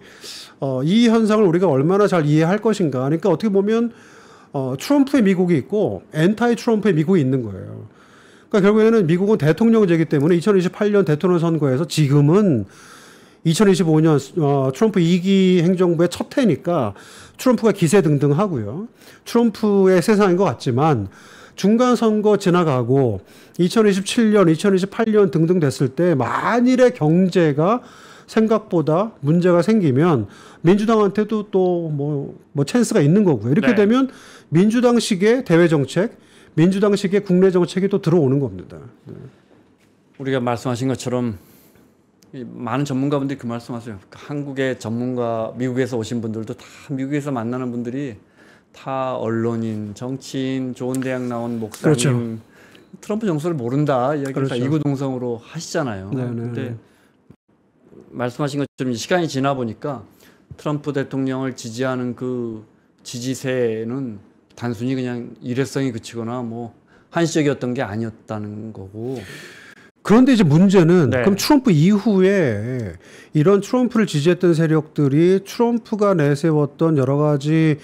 이 현상을 우리가 얼마나 잘 이해할 것인가. 그러니까 어떻게 보면 트럼프의 미국이 있고 엔타이 트럼프의 미국이 있는 거예요. 그러니까 결국에는 미국은 대통령제이기 때문에 2028년 대통령 선거에서 지금은 2025년 트럼프 2기 행정부의 첫 해니까 트럼프가 기세등등하고요. 트럼프의 세상인 것 같지만 중간 선거 지나가고 2027년, 2028년 등등 됐을 때 만일의 경제가 생각보다 문제가 생기면 민주당한테도 또 뭐 찬스가 있는 거고요. 이렇게 되면 민주당식의 대외 정책, 민주당식의 국내 정책이 또 들어오는 겁니다. 우리가 말씀하신 것처럼 많은 전문가분들이 그 말씀하세요. 한국의 전문가, 미국에서 오신 분들도 다 미국에서 만나는 분들이 다 언론인, 정치인, 좋은 대학 나온 목사님, 그렇죠. 트럼프 정서를 모른다 이야기를 그렇죠. 다 이구동성으로 하시잖아요. 그런데 말씀하신 것처럼 시간이 지나 보니까 트럼프 대통령을 지지하는 그 지지세는 단순히 그냥 일회성이 그치거나 뭐 한시적이었던 게 아니었다는 거고. 그런데 이제 문제는 그럼 트럼프 이후에 이런 트럼프를 지지했던 세력들이 트럼프가 내세웠던 여러 가지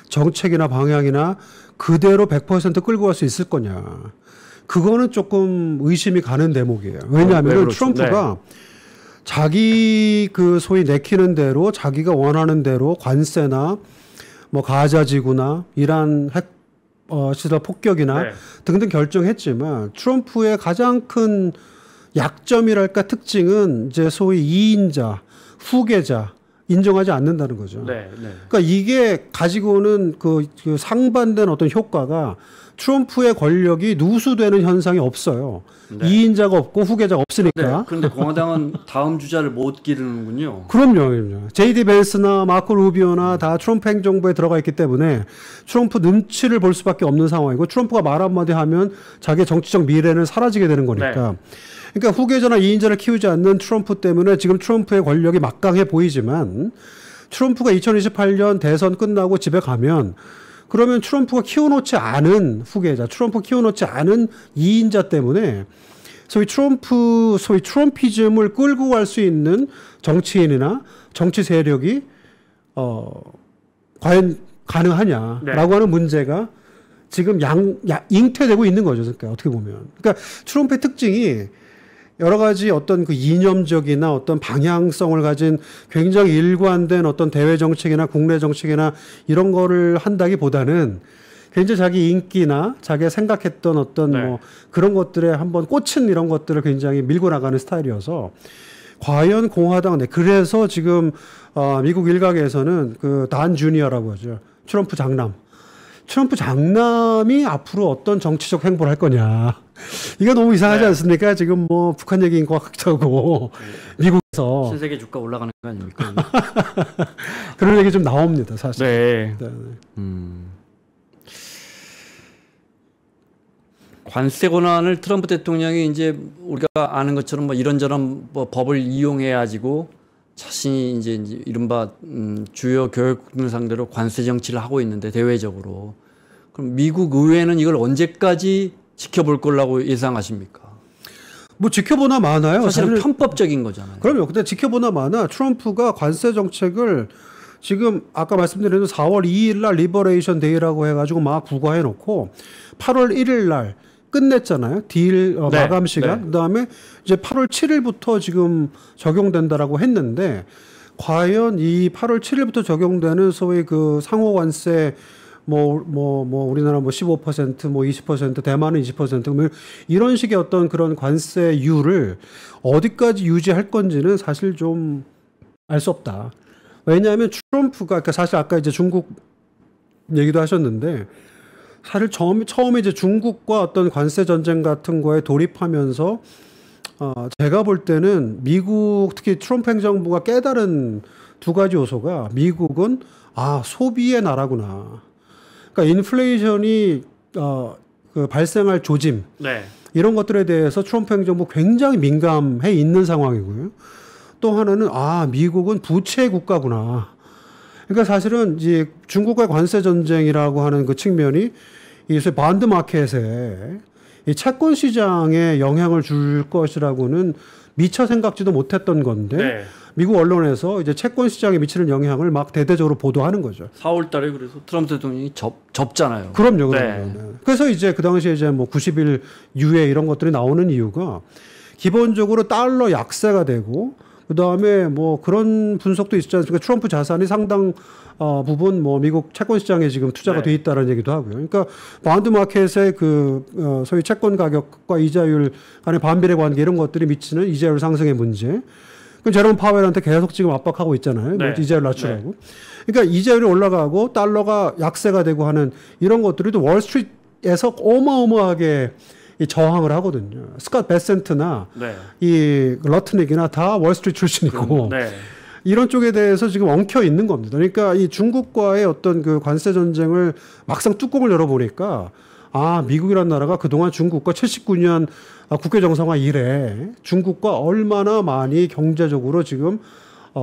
정책이나 방향이나 그대로 100% 끌고 갈 수 있을 거냐. 그거는 조금 의심이 가는 대목이에요. 왜냐하면 트럼프가 자기 그 소위 내키는 대로 자기가 원하는 대로 관세나 뭐 가자지구나 이란 핵 시설 폭격이나 등등 결정했지만 트럼프의 가장 큰 약점이랄까 특징은 이제 소위 이인자, 후계자 인정하지 않는다는 거죠. 그러니까 이게 가지고는 그 상반된 어떤 효과가 트럼프의 권력이 누수되는 현상이 없어요. 이인자가 없고 후계자가 없으니까. 그런데 공화당은 다음 주자를 못 기르는군요. 그럼요. 제이디 벤스나 마코 루비오나 다 트럼프 행정부에 들어가 있기 때문에 트럼프 눈치를 볼 수밖에 없는 상황이고 트럼프가 말 한마디 하면 자기의 정치적 미래는 사라지게 되는 거니까. 그러니까 후계자나 이인자를 키우지 않는 트럼프 때문에 지금 트럼프의 권력이 막강해 보이지만 트럼프가 2028년 대선 끝나고 집에 가면 그러면 트럼프가 키워놓지 않은 후계자, 트럼프 키워놓지 않은 이인자 때문에 소위 트럼피즘을 끌고 갈 수 있는 정치인이나 정치 세력이 과연 가능하냐라고 하는 문제가 지금 잉태되고 있는 거죠. 그러니까 어떻게 보면. 그러니까 트럼프의 특징이 여러 가지 어떤 그 이념적이나 어떤 방향성을 가진 굉장히 일관된 어떤 대외 정책이나 국내 정책이나 이런 거를 한다기보다는 굉장히 자기 인기나 자기가 생각했던 어떤 뭐 그런 것들에 한번 꽂힌 이런 것들을 굉장히 밀고 나가는 스타일이어서 과연 공화당 그래서 지금 미국 일각에서는 그 단 주니어라고 하죠. 트럼프 장남이 앞으로 어떤 정치적 행보를 할 거냐. 이거 너무 이상하지 않습니까? 지금 뭐 북한 얘기인 것 같기도 하고 미국에서 신세계 주가 올라가는 거 아닙니까? 그런 얘기 좀 나옵니다, 사실. 관세 권한을 트럼프 대통령이 이제 우리가 아는 것처럼 뭐 이런저런 뭐 법을 이용해 가지고 자신이 이제 이른바 주요 교역국들 상대로 관세 정치를 하고 있는데 대외적으로 그럼 미국 의회는 이걸 언제까지 지켜볼 거라고 예상하십니까? 뭐 지켜보나 마나요. 사실은 편법적인 거잖아요. 그럼요. 근데 지켜보나 마나 트럼프가 관세 정책을 지금 아까 말씀드린 4월 2일 날 리버레이션 데이라고 해가지고 막 부과해 놓고 8월 1일 날 끝냈잖아요. 딜 마감 시간. 그다음에 이제 8월 7일부터 지금 적용된다라고 했는데 과연 이 8월 7일부터 적용되는 소위 그 상호 관세 우리나라 15%, 20%, 대만은 20%, 뭐 이런 식의 어떤 그런 관세율을 어디까지 유지할 건지는 사실 좀 알 수 없다. 왜냐하면 트럼프가, 그러니까 사실 아까 이제 중국 얘기도 하셨는데 사실 처음에 이제 중국과 어떤 관세 전쟁 같은 거에 돌입하면서 제가 볼 때는 미국 특히 트럼프 행정부가 깨달은 두 가지 요소가 미국은 소비의 나라구나. 그러니까 인플레이션이 그 발생할 조짐 이런 것들에 대해서 트럼프 행정부 굉장히 민감해 있는 상황이고요. 또 하나는 미국은 부채 국가구나. 그러니까 사실은 이제 중국과의 관세 전쟁이라고 하는 그 측면이 이 반드 마켓에 이 채권 시장에 영향을 줄 것이라고는 미처 생각지도 못했던 건데 미국 언론에서 이제 채권 시장에 미치는 영향을 막 대대적으로 보도하는 거죠. 4월 달에 그래서 트럼프 대통령이 접잖아요. 그럼요. 네. 그래서 이제 그 당시에 이제 뭐 90일 유예 이런 것들이 나오는 이유가 기본적으로 달러 약세가 되고 그다음에 뭐 그런 분석도 있지 않습니까? 트럼프 자산이 상당 부분 뭐 미국 채권 시장에 지금 투자가 돼 있다는 얘기도 하고요. 그러니까 바운드 마켓의 그 소위 채권 가격과 이자율 간의 반비례 관계 이런 것들이 미치는 이자율 상승의 문제. 그럼 제롬 파웰한테 계속 지금 압박하고 있잖아요. 네. 이자율 낮추라고. 네. 그러니까 이자율이 올라가고 달러가 약세가 되고 하는 이런 것들이 또 월스트리트에서 어마어마하게 이 저항을 하거든요. 스캇 베센트나 네. 이 러트닉이나 다 월스트리트 출신이고 네. 이런 쪽에 대해서 지금 엉켜 있는 겁니다. 그러니까 이 중국과의 어떤 그 관세 전쟁을 막상 뚜껑을 열어보니까 미국이라는 나라가 그동안 중국과 79년 국회 정상화 이래 중국과 얼마나 많이 경제적으로 지금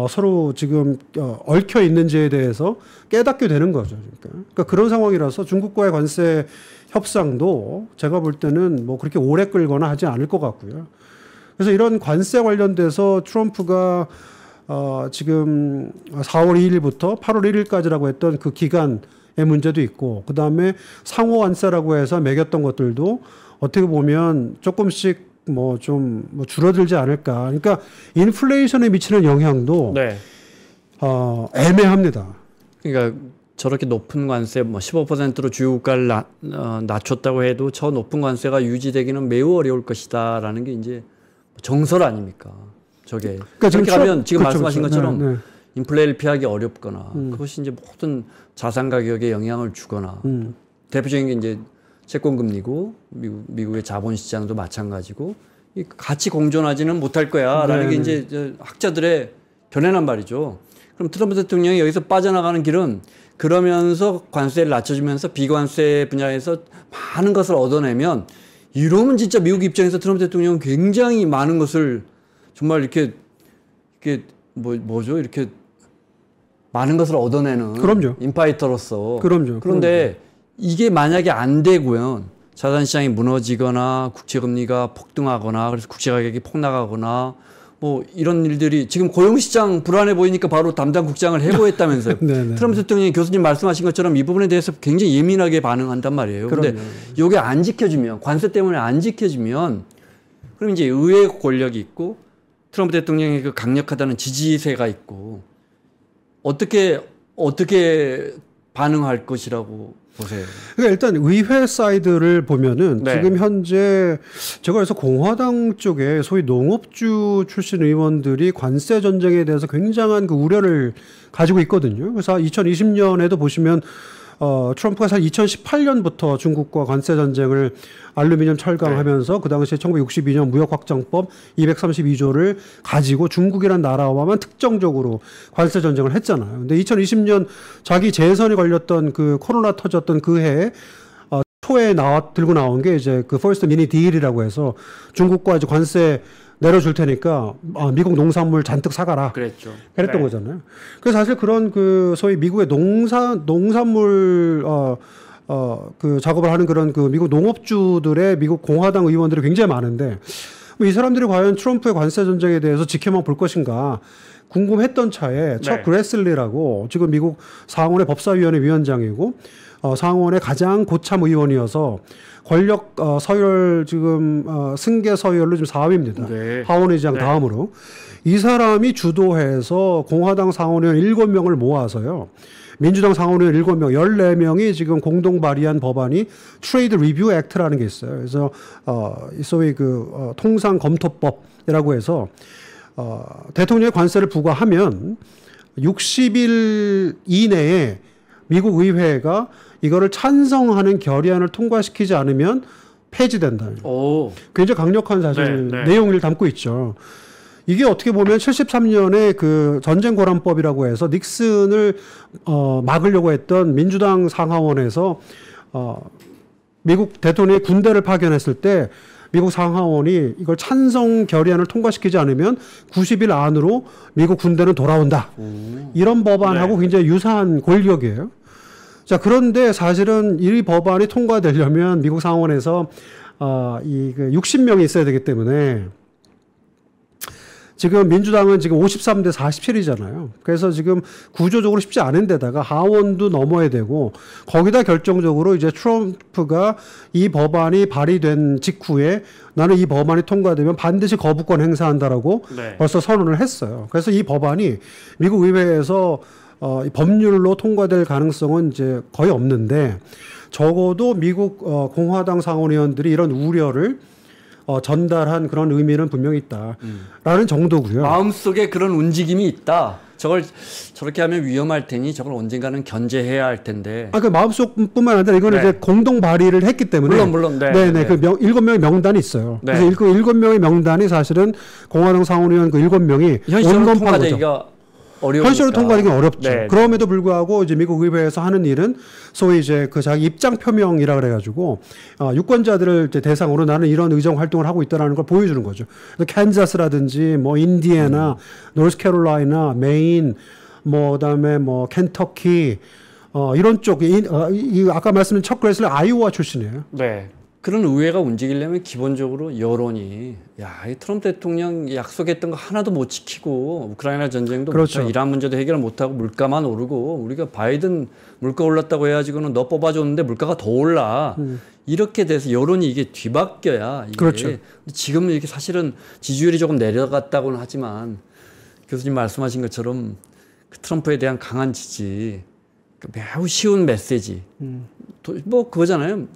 서로 지금 얽혀 있는지에 대해서 깨닫게 되는 거죠. 그러니까 그런 상황이라서 중국과의 관세 협상도 제가 볼 때는 뭐 그렇게 오래 끌거나 하지 않을 것 같고요. 그래서 이런 관세 관련돼서 트럼프가 지금 4월 2일부터 8월 1일까지라고 했던 그 기간의 문제도 있고 그다음에 상호 관세라고 해서 매겼던 것들도 어떻게 보면 조금씩 뭐 좀 줄어들지 않을까. 그러니까 인플레이션에 미치는 영향도 네. 애매합니다. 그러니까 저렇게 높은 관세 뭐 15%로 주요 국가를 낮췄다고 해도 저 높은 관세가 유지되기는 매우 어려울 것이다라는 게 이제 정설 아닙니까? 저게 그러니까 그렇게 가면 지금 그렇죠, 말씀하신 그렇죠. 것처럼 네. 인플레를 피하기 어렵거나 그것이 이제 모든 자산 가격에 영향을 주거나 대표적인 게 이제 채권 금리고 미국의 자본 시장도 마찬가지고 같이 공존하지는 못할 거야라는 게 이제 학자들의 견해란 말이죠. 그럼 트럼프 대통령이 여기서 빠져나가는 길은 그러면서 관세를 낮춰주면서 비관세 분야에서 많은 것을 얻어내면 이러면 진짜 미국 입장에서 트럼프 대통령은 굉장히 많은 것을 정말 이렇게 뭐죠? 이렇게 많은 것을 얻어내는 그럼요. 인파이터로서. 그럼요. 그런데 이게 만약에 안 되고요. 자산시장이 무너지거나 국채금리가 폭등하거나 그래서 국채가격이 폭락하거나 뭐 이런 일들이 지금 고용시장 불안해 보이니까 바로 담당 국장을 해고했다면서요. 트럼프 대통령이 교수님 말씀하신 것처럼 이 부분에 대해서 굉장히 예민하게 반응한단 말이에요. 그런데 이게 안 지켜지면 관세 때문에 안 지켜지면 그럼 이제 의회 권력이 있고 트럼프 대통령의 그 강력하다는 지지세가 있고 어떻게 반응할 것이라고 보세요. 그러니까 일단 의회 사이드를 보면은 네. 지금 현재 제가 그래서 공화당 쪽에 소위 농업주 출신 의원들이 관세 전쟁에 대해서 굉장한 그 우려를 가지고 있거든요. 그래서 2020년에도 보시면 트럼프가 사실 2018년부터 중국과 관세 전쟁을 알루미늄 철강하면서 그 당시에 1962년 무역확장법 232조를 가지고 중국이란 나라와만 특정적으로 관세 전쟁을 했잖아요. 근데 2020년 자기 재선이 걸렸던 그 코로나 터졌던 그 해에 초에 들고 나온 게 이제 그 퍼스트 미니 딜이라고 해서 중국과 이제 관세 내려줄 테니까 미국 농산물 잔뜩 사가라. 그랬죠. 그랬던 거잖아요. 그래서 사실 그런 그 소위 미국의 농산물 그 작업을 하는 그런 그 미국 농업주들의 미국 공화당 의원들이 굉장히 많은데 이 사람들이 과연 트럼프의 관세 전쟁에 대해서 지켜만 볼 것인가 궁금했던 차에 척 그레슬리라고 지금 미국 상원의 법사위원회 위원장이고 상원의 가장 고참 의원이어서 권력 서열 지금 승계 서열로 지금 4위입니다. 하원 의장 다음으로. 이 사람이 주도해서 공화당 상원의원 7명을 모아서요. 민주당 상원의원 7명, 14명이 지금 공동 발의한 법안이 트레이드 리뷰 액트라는 게 있어요. 그래서 소위 그 통상 검토법이라고 해서 대통령의 관세를 부과하면 60일 이내에 미국 의회가 이거를 찬성하는 결의안을 통과시키지 않으면 폐지된다. 굉장히 강력한 사실 내용을 담고 있죠. 이게 어떻게 보면 73년에 그 전쟁 고란법이라고 해서 닉슨을 막으려고 했던 민주당 상하원에서 미국 대통령이 군대를 파견했을 때 미국 상하원이 이걸 찬성 결의안을 통과시키지 않으면 90일 안으로 미국 군대는 돌아온다. 이런 법안하고 굉장히 유사한 권력이에요. 자, 그런데 사실은 이 법안이 통과되려면 미국 상원에서 이 60명이 있어야 되기 때문에 지금 민주당은 지금 53대 47이잖아요. 그래서 지금 구조적으로 쉽지 않은 데다가 하원도 넘어야 되고 거기다 결정적으로 이제 트럼프가 이 법안이 발의된 직후에 나는 이 법안이 통과되면 반드시 거부권 행사한다라고 네. 벌써 선언을 했어요. 그래서 이 법안이 미국 의회에서 법률로 통과될 가능성은 이제 거의 없는데 적어도 미국 공화당 상원의원들이 이런 우려를 전달한 그런 의미는 분명히 있다라는 정도고요. 마음속에 그런 움직임이 있다. 저걸 저렇게 하면 위험할 테니 저걸 언젠가는 견제해야 할 텐데. 그 마음속뿐만 아니라 이거는 네. 이제 공동 발의를 했기 때문에. 물론. 네네. 그 7명의 명단이 있어요. 네. 그래서 그 7명의 명단이 사실은 공화당 상원의원 그 7명이 현실로 통과되기가 어려우니까. 현실로 통과하기가 어렵죠. 네. 그럼에도 불구하고 이제 미국 의회에서 하는 일은 소위 이제 그 자기 입장 표명이라 그래가지고 유권자들을 이제 대상으로 나는 이런 의정 활동을 하고 있다라는 걸 보여주는 거죠. 그래서 캔자스라든지 뭐 인디애나, 노스캐롤라이나, 메인, 뭐 그다음에 뭐 켄터키 이런 쪽 아까 말씀드린 척 그레슬 아이오와 출신이에요. 네. 그런 의회가 움직이려면 기본적으로 여론이 이 트럼프 대통령 약속했던 거 하나도 못 지키고 우크라이나 전쟁도 그렇죠. 못하고 이란 문제도 해결 못하고 물가만 오르고 우리가 바이든 물가 올랐다고 해가지고는 너 뽑아줬는데 물가가 더 올라 이렇게 돼서 여론이 이게 뒤바뀌어야 이게 그렇죠. 지금은 이렇게 사실은 지지율이 조금 내려갔다고는 하지만 교수님 말씀하신 것처럼 그 트럼프에 대한 강한 지지 매우 쉬운 메시지 뭐 그거잖아요.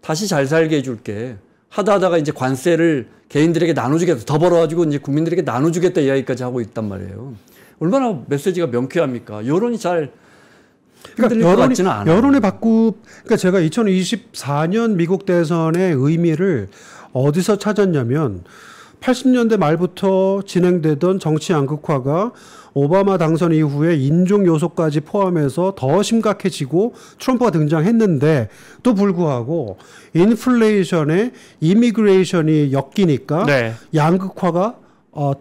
다시 잘 살게 해줄게. 하다가 이제 관세를 개인들에게 나눠주겠다. 더 벌어가지고 이제 국민들에게 나눠주겠다 이야기까지 하고 있단 말이에요. 얼마나 메시지가 명쾌합니까? 여론이 잘 흔들릴 것 같지는 않아요. 그러니까 제가 2024년 미국 대선의 의미를 어디서 찾았냐면 80년대 말부터 진행되던 정치 양극화가 오바마 당선 이후에 인종 요소까지 포함해서 더 심각해지고 트럼프가 등장했는데 또 불구하고 인플레이션에 이미그레이션이 엮이니까 네. 양극화가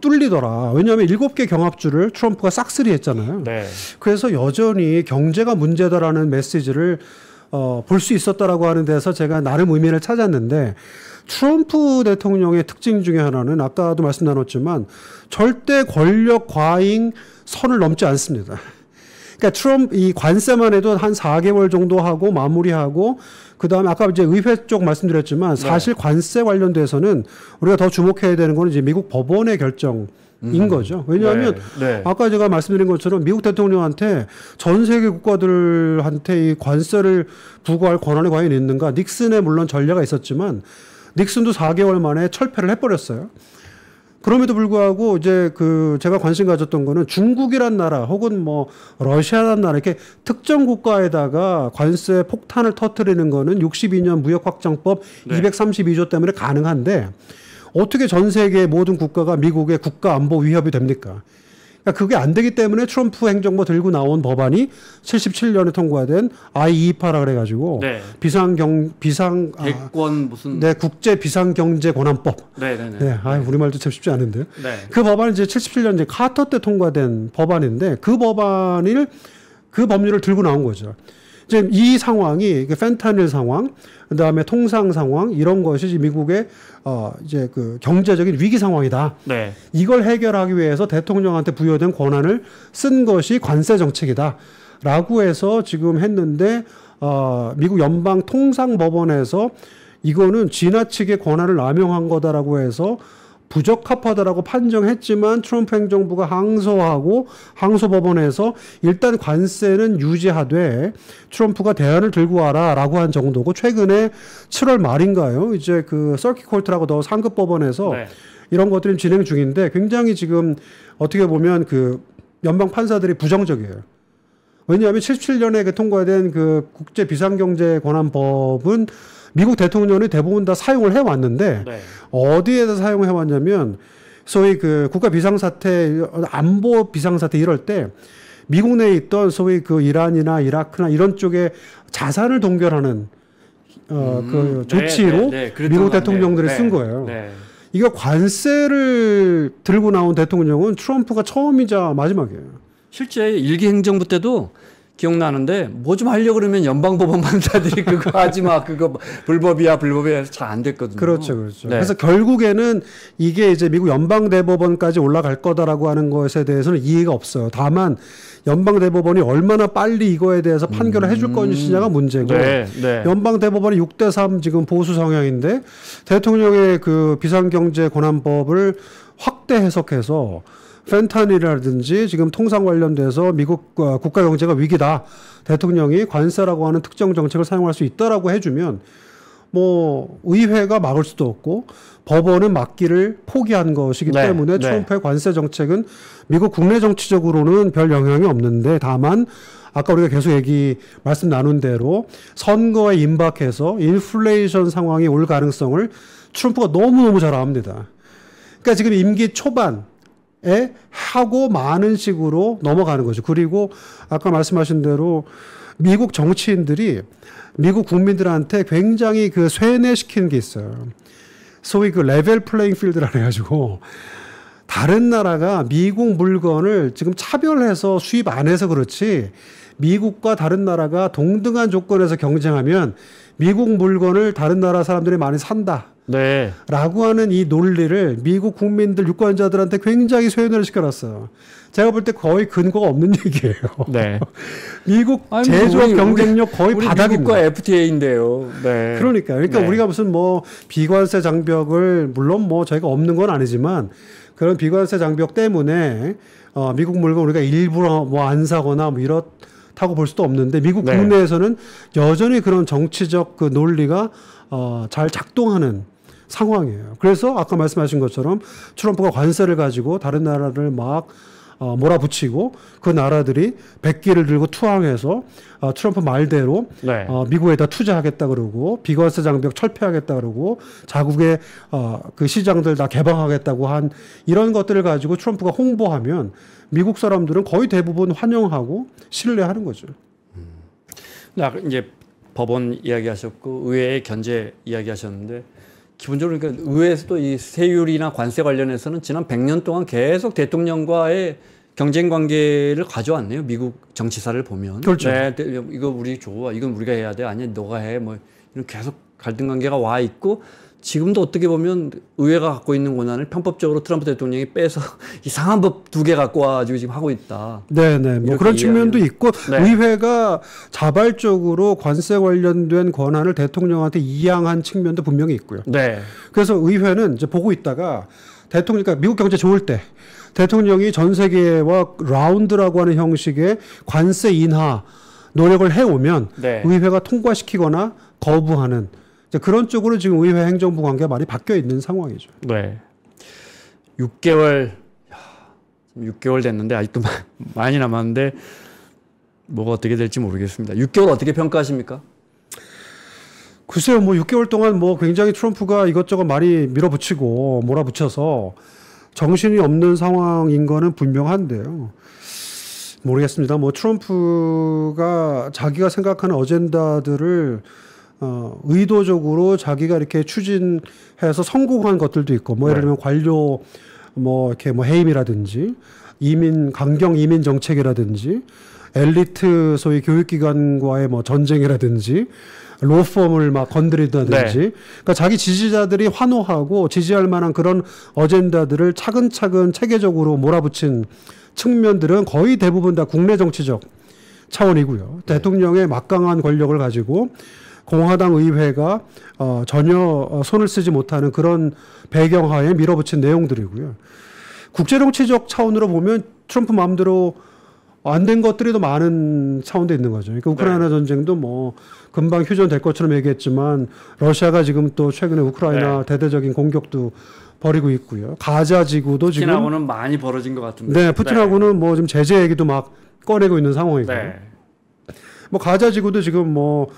뚫리더라. 왜냐하면 7개 경합주를 트럼프가 싹쓸이 했잖아요. 네. 그래서 여전히 경제가 문제다라는 메시지를 볼 수 있었다라고 하는 데서 제가 나름 의미를 찾았는데 트럼프 대통령의 특징 중에 하나는 아까도 말씀 나눴지만 절대 권력 과잉 선을 넘지 않습니다. 그러니까 이 관세만 해도 한 4개월 정도 하고 마무리하고 그다음에 아까 이제 의회 쪽 말씀드렸지만 사실 네. 관세 관련돼서는 우리가 더 주목해야 되는 거는 이제 미국 법원의 결정인 거죠. 왜냐하면 네. 아까 제가 말씀드린 것처럼 미국 대통령한테 전 세계 국가들한테 이 관세를 부과할 권한이 과연 있는가? 닉슨의 물론 전례가 있었지만 닉슨도 4개월 만에 철폐를 해버렸어요. 그럼에도 불구하고 이제 제가 관심 가졌던 거는 중국이란 나라 혹은 뭐 러시아란 나라 이렇게 특정 국가에다가 관세 폭탄을 터뜨리는 거는 62년 무역확장법 네. 232조 때문에 가능한데 어떻게 전 세계 모든 국가가 미국의 국가 안보 위협이 됩니까? 그러니까 그게 안 되기 때문에 트럼프 행정부 들고 나온 법안이 77년에 통과된 I-228라 그래가지고 네. 국제 비상경제 권한법. 네, 우리말도 참 쉽지 않은데. 네. 그 법안이 이제 77년 이제 카터 때 통과된 법안인데 그 법률을 들고 나온 거죠. 이제 이 상황이 펜타닐 상황, 그다음에 통상 상황 이런 것이 미국의 이제 경제적인 위기 상황이다. 네. 이걸 해결하기 위해서 대통령한테 부여된 권한을 쓴 것이 관세 정책이다라고 해서 지금 했는데 미국 연방 통상법원에서 이거는 지나치게 권한을 남용한 거다라고 해서 부적합하다라고 판정했지만 트럼프 행정부가 항소하고 항소법원에서 일단 관세는 유지하되 트럼프가 대안을 들고 와라라고 한 정도고 최근에 7월 말인가요? 이제 서킷 코트라고 더 상급 법원에서 네. 이런 것들이 진행 중인데 굉장히 지금 어떻게 보면 연방 판사들이 부정적이에요. 왜냐하면 77년에 통과된 국제 비상경제 권한법은 미국 대통령이 대부분 다 사용을 해왔는데 네. 어디에다 사용해왔냐면 소위 국가 비상사태, 안보 비상사태 이럴 때 미국 내에 있던 소위 이란이나 이라크나 이런 쪽에 자산을 동결하는 조치로 미국 대통령들이 쓴 거예요. 네. 이거 관세를 들고 나온 대통령은 트럼프가 처음이자 마지막이에요. 실제 일기 행정부 때도 기억나는데 뭐 좀 하려고 그러면 연방법원 판사들이 그거 하지 마. 그거 불법이야 해서 잘 안 됐거든요. 그렇죠. 네. 그래서 결국에는 이게 이제 미국 연방대법원까지 올라갈 거다라고 하는 것에 대해서는 이해가 없어요. 다만 연방대법원이 얼마나 빨리 이거에 대해서 판결을 해줄 것이냐가 문제고 연방대법원이 6대3 지금 보수 성향인데 대통령의 그 비상경제권한법을 확대 해석해서 펜타닐이라든지 지금 통상 관련돼서 미국 국가 경제가 위기다. 대통령이 관세라고 하는 특정 정책을 사용할 수 있다라고 해주면 뭐 의회가 막을 수도 없고 법원은 막기를 포기한 것이기 때문에 트럼프의 관세 정책은 미국 국내 정치적으로는 별 영향이 없는데 다만 아까 우리가 계속 말씀 나눈 대로 선거에 임박해서 인플레이션 상황이 올 가능성을 트럼프가 너무너무 잘 압니다. 그러니까 지금 임기 초반에 하고 많은 식으로 넘어가는 거죠. 그리고 아까 말씀하신 대로 미국 정치인들이 미국 국민들한테 굉장히 그 쇠뇌시키는 게 있어요. 소위 그 레벨 플레잉 필드라 해가지고 다른 나라가 미국 물건을 지금 차별해서 수입 안 해서 그렇지 미국과 다른 나라가 동등한 조건에서 경쟁하면 미국 물건을 다른 나라 사람들이 많이 산다. 라고 하는 이 논리를 미국 국민들 유권자들한테 굉장히 쇠뇌를 시켜놨어요. 제가 볼 때 거의 근거가 없는 얘기예요. 미국 제조업 경쟁력 거의 바닥입니다. 미국과 FTA인데요. 그러니까 우리가 무슨 뭐 비관세 장벽을 물론 뭐 저희가 없는 건 아니지만 그런 비관세 장벽 때문에 미국 물건 우리가 일부러 뭐 안 사거나 뭐 이렇다고 볼 수도 없는데 미국 국내에서는 여전히 그런 정치적 그 논리가 잘 작동하는 상황이에요. 그래서 아까 말씀하신 것처럼 트럼프가 관세를 가지고 다른 나라를 막 몰아붙이고 그 나라들이 백기를 들고 투항해서 트럼프 말대로 미국에다 투자하겠다 그러고 비관세 장벽 철폐하겠다 그러고 자국의 그 시장들 다 개방하겠다고 한 이런 것들을 가지고 트럼프가 홍보하면 미국 사람들은 거의 대부분 환영하고 신뢰하는 거죠. 이제 법원 이야기하셨고 의회의 견제 이야기하셨는데 기본적으로 그러니까 의회에서도 이 세율이나 관세 관련해서는 지난 100년 동안 계속 대통령과의 경쟁 관계를 가져왔네요. 미국 정치사를 보면. 그렇죠. 이거 우리 좋아. 이건 우리가 해야 돼. 아니 너가 해. 뭐 이런 계속 갈등 관계가 와 있고 지금도 어떻게 보면 의회가 갖고 있는 권한을 편법적으로 트럼프 대통령이 빼서 이상한 법 2개 갖고 와가지고 지금 하고 있다. 뭐 그런 측면도 있고 의회가 자발적으로 관세 관련된 권한을 대통령한테 이양한 측면도 분명히 있고요. 그래서 의회는 이제 보고 있다가 그러니까 미국 경제 좋을 때 대통령이 전 세계와 라운드라고 하는 형식의 관세 인하 노력을 해오면 의회가 통과시키거나 거부하는 그런 쪽으로 지금 의회 행정부 관계가 많이 바뀌어 있는 상황이죠. 6개월 됐는데 아직도 많이 남았는데 뭐가 어떻게 될지 모르겠습니다. 6개월 어떻게 평가하십니까? 글쎄요, 뭐 6개월 동안 뭐 굉장히 트럼프가 이것저것 많이 밀어붙이고 몰아붙여서 정신이 없는 상황인 거는 분명한데요. 모르겠습니다. 뭐 트럼프가 자기가 생각하는 어젠다들을 의도적으로 자기가 이렇게 추진해서 성공한 것들도 있고, 뭐 예를 들면 관료 뭐 이렇게 뭐 해임이라든지 강경 이민 정책이라든지 엘리트 소위 교육기관과의 뭐 전쟁이라든지 로펌을 막 건드리다든지 그러니까 자기 지지자들이 환호하고 지지할 만한 그런 어젠다들을 차근차근 체계적으로 몰아붙인 측면들은 거의 대부분 다 국내 정치적 차원이고요. 대통령의 막강한 권력을 가지고 공화당 의회가 전혀 손을 쓰지 못하는 그런 배경하에 밀어붙인 내용들이고요. 국제정치적 차원으로 보면 트럼프 마음대로 안 된 것들이 더 많은 차원도 있는 거죠. 그러니까 우크라이나 전쟁도 뭐 금방 휴전될 것처럼 얘기했지만 러시아가 지금 또 최근에 우크라이나 대대적인 공격도 벌이고 있고요. 가자 지구도 지금 푸틴하고는 많이 벌어진 것 같은데. 푸틴하고는 뭐 지금 제재 얘기도 막 꺼내고 있는 상황이고. 뭐 가자 지구도 지금 뭐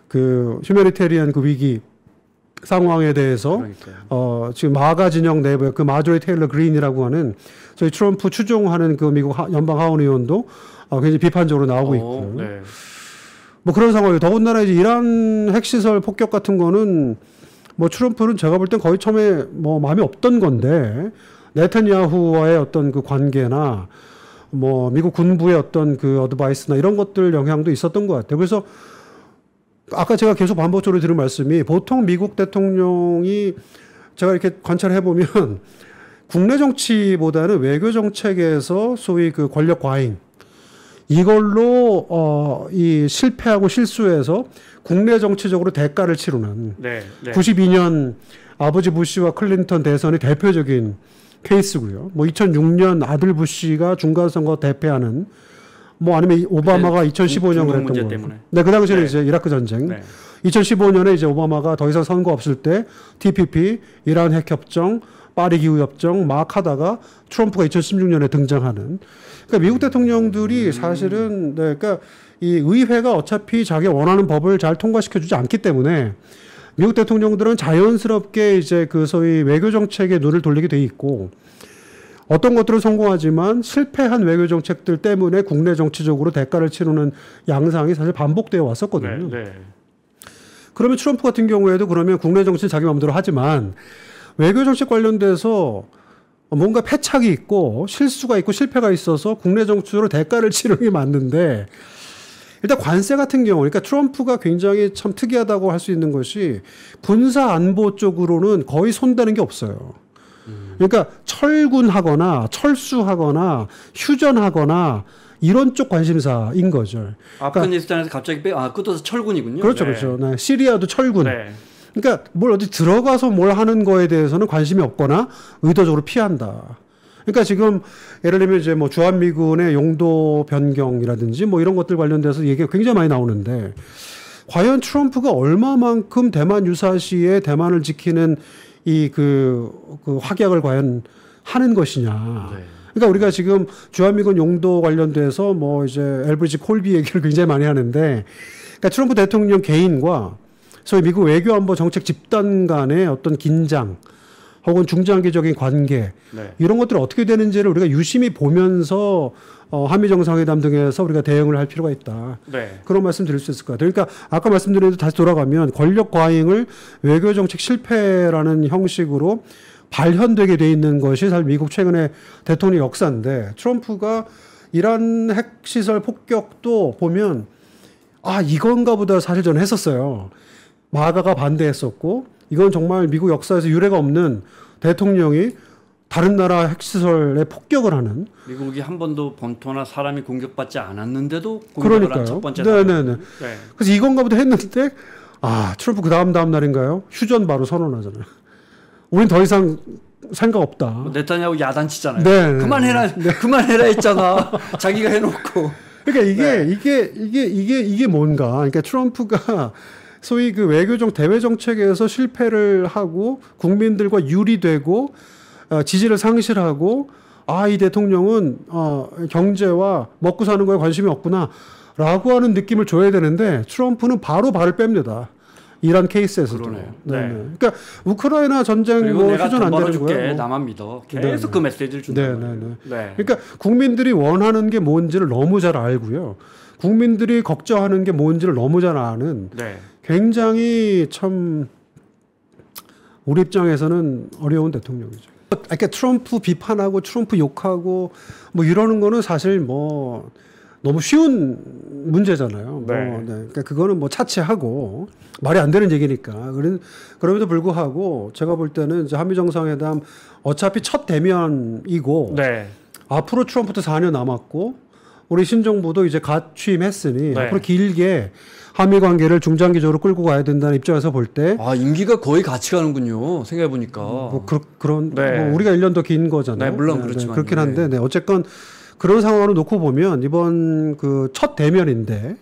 그 휴머니테리안 그 위기 상황에 대해서 지금 마가 진영 내부에 그 마조리 테일러 그린이라고 하는 저희 트럼프 추종하는 그 미국 연방 하원 의원도 굉장히 비판적으로 나오고 있고 뭐 그런 상황이에요. 더군다나 이제 이란 핵시설 폭격 같은 거는 뭐 트럼프는 제가 볼 땐 거의 처음에 뭐 마음에 없던 건데 네타냐후와의 어떤 그 관계나 뭐 미국 군부의 어떤 그 어드바이스나 이런 것들 영향도 있었던 것 같아요. 그래서 아까 제가 계속 반복적으로 드린 말씀이 보통 미국 대통령이 제가 이렇게 관찰해 보면 국내 정치보다는 외교 정책에서 소위 그 권력 과잉 이걸로 이 실패하고 실수해서 국내 정치적으로 대가를 치르는 92년 아버지 부시와 클린턴 대선이 대표적인 케이스고요. 뭐 2006년 아들 부시가 중간 선거 대패하는 뭐 아니면 오바마가 2015년 그랬던 거. 네, 그 당시에는 이제 이라크 전쟁. 2015년에 이제 오바마가 더 이상 선거 없을 때 TPP, 이란 핵 협정, 파리 기후 협정 막 하다가 트럼프가 2016년에 등장하는. 그러니까 미국 대통령들이 사실은 그러니까 이 의회가 어차피 자기 원하는 법을 잘 통과시켜 주지 않기 때문에 미국 대통령들은 자연스럽게 이제 그 소위 외교 정책에 눈을 돌리게 돼 있고 어떤 것들은 성공하지만 실패한 외교 정책들 때문에 국내 정치적으로 대가를 치르는 양상이 사실 반복되어 왔었거든요. 그러면 트럼프 같은 경우에도 그러면 국내 정치는 자기 마음대로 하지만 외교 정책 관련돼서 뭔가 패착이 있고 실수가 있고 실패가 있어서 국내 정치적으로 대가를 치르는 게 맞는데 일단 관세 같은 경우, 그러니까 트럼프가 굉장히 참 특이하다고 할 수 있는 것이 군사 안보 쪽으로는 거의 손대는 게 없어요. 그러니까 철군하거나 철수하거나 휴전하거나 이런 쪽 관심사인 거죠. 아프가니스탄에서 갑자기 그것도 철군이군요. 그렇죠, 그렇죠. 네. 시리아도 철군. 그러니까 뭘 어디 들어가서 뭘 하는 거에 대해서는 관심이 없거나 의도적으로 피한다. 그러니까 지금 예를 들면 이제 뭐 주한미군의 용도 변경이라든지 뭐 이런 것들 관련돼서 얘기가 굉장히 많이 나오는데 과연 트럼프가 얼마만큼 대만 유사시에 대만을 지키는 이 그 확약을 과연 하는 것이냐. 그러니까 우리가 지금 주한미군 용도 관련돼서 뭐 이제 엘브리지 콜비 얘기를 굉장히 많이 하는데 그러니까 트럼프 대통령 개인과 소위 미국 외교안보 정책 집단 간의 어떤 긴장 혹은 중장기적인 관계 이런 것들이 어떻게 되는지를 우리가 유심히 보면서 한미 정상회담 등에서 우리가 대응을 할 필요가 있다. 그런 말씀 드릴 수 있을 것 같아요. 그러니까 아까 말씀드린 대로 다시 돌아가면 권력 과잉을 외교 정책 실패라는 형식으로 발현되게 돼 있는 것이 사실 미국 최근의 대통령 역사인데 트럼프가 이란 핵시설 폭격도 보면 이건가 보다 사실 저는 했었어요. 마가가 반대했었고 이건 정말 미국 역사에서 유례가 없는 대통령이 다른 나라 핵시설에 폭격을 하는. 미국이 한 번도 본토나 사람이 공격받지 않았는데도 공격을 한 첫 번째. 그래서 이건가 보다 했는데 트럼프 그 다음 날인가요? 휴전 바로 선언하잖아요. 우린 더 이상 생각 없다. 네타냐후 야단치잖아요. 그만해라 했잖아. 자기가 해놓고. 그러니까 이게 뭔가. 그러니까 트럼프가 소위 그 대외 정책에서 실패를 하고 국민들과 유리되고 지지를 상실하고 이 대통령은 경제와 먹고 사는 거에 관심이 없구나라고 하는 느낌을 줘야 되는데 트럼프는 바로 발을 뺍니다. 이란 케이스에서도. 그러니까 우크라이나 전쟁 뭐 휴전 안 되는 거예요. 나만 믿어. 계속 그 메시지를 준다. 그러니까 국민들이 원하는 게 뭔지를 너무 잘 알고요. 국민들이 걱정하는 게 뭔지를 너무 잘 아는 굉장히 참 우리 입장에서는 어려운 대통령이죠. 그러니까 트럼프 비판하고 트럼프 욕하고 뭐 이러는 거는 사실 뭐 너무 쉬운 문제잖아요. 그러니까 그거는 뭐 차치하고 말이 안 되는 얘기니까. 그럼에도 불구하고 제가 볼 때는 이제 한미 정상회담 어차피 첫 대면이고 앞으로 트럼프도 4년 남았고 우리 신정부도 이제 갓 취임했으니 앞으로 길게 한미 관계를 중장기적으로 끌고 가야 된다는 입장에서 볼 때 임기가 거의 같이 가는군요. 생각해 보니까 뭐 그런 뭐 우리가 1년 더 긴 거잖아요. 물론 그렇지만 그렇긴 한데 어쨌건 그런 상황으로 놓고 보면 이번 그 첫 대면인데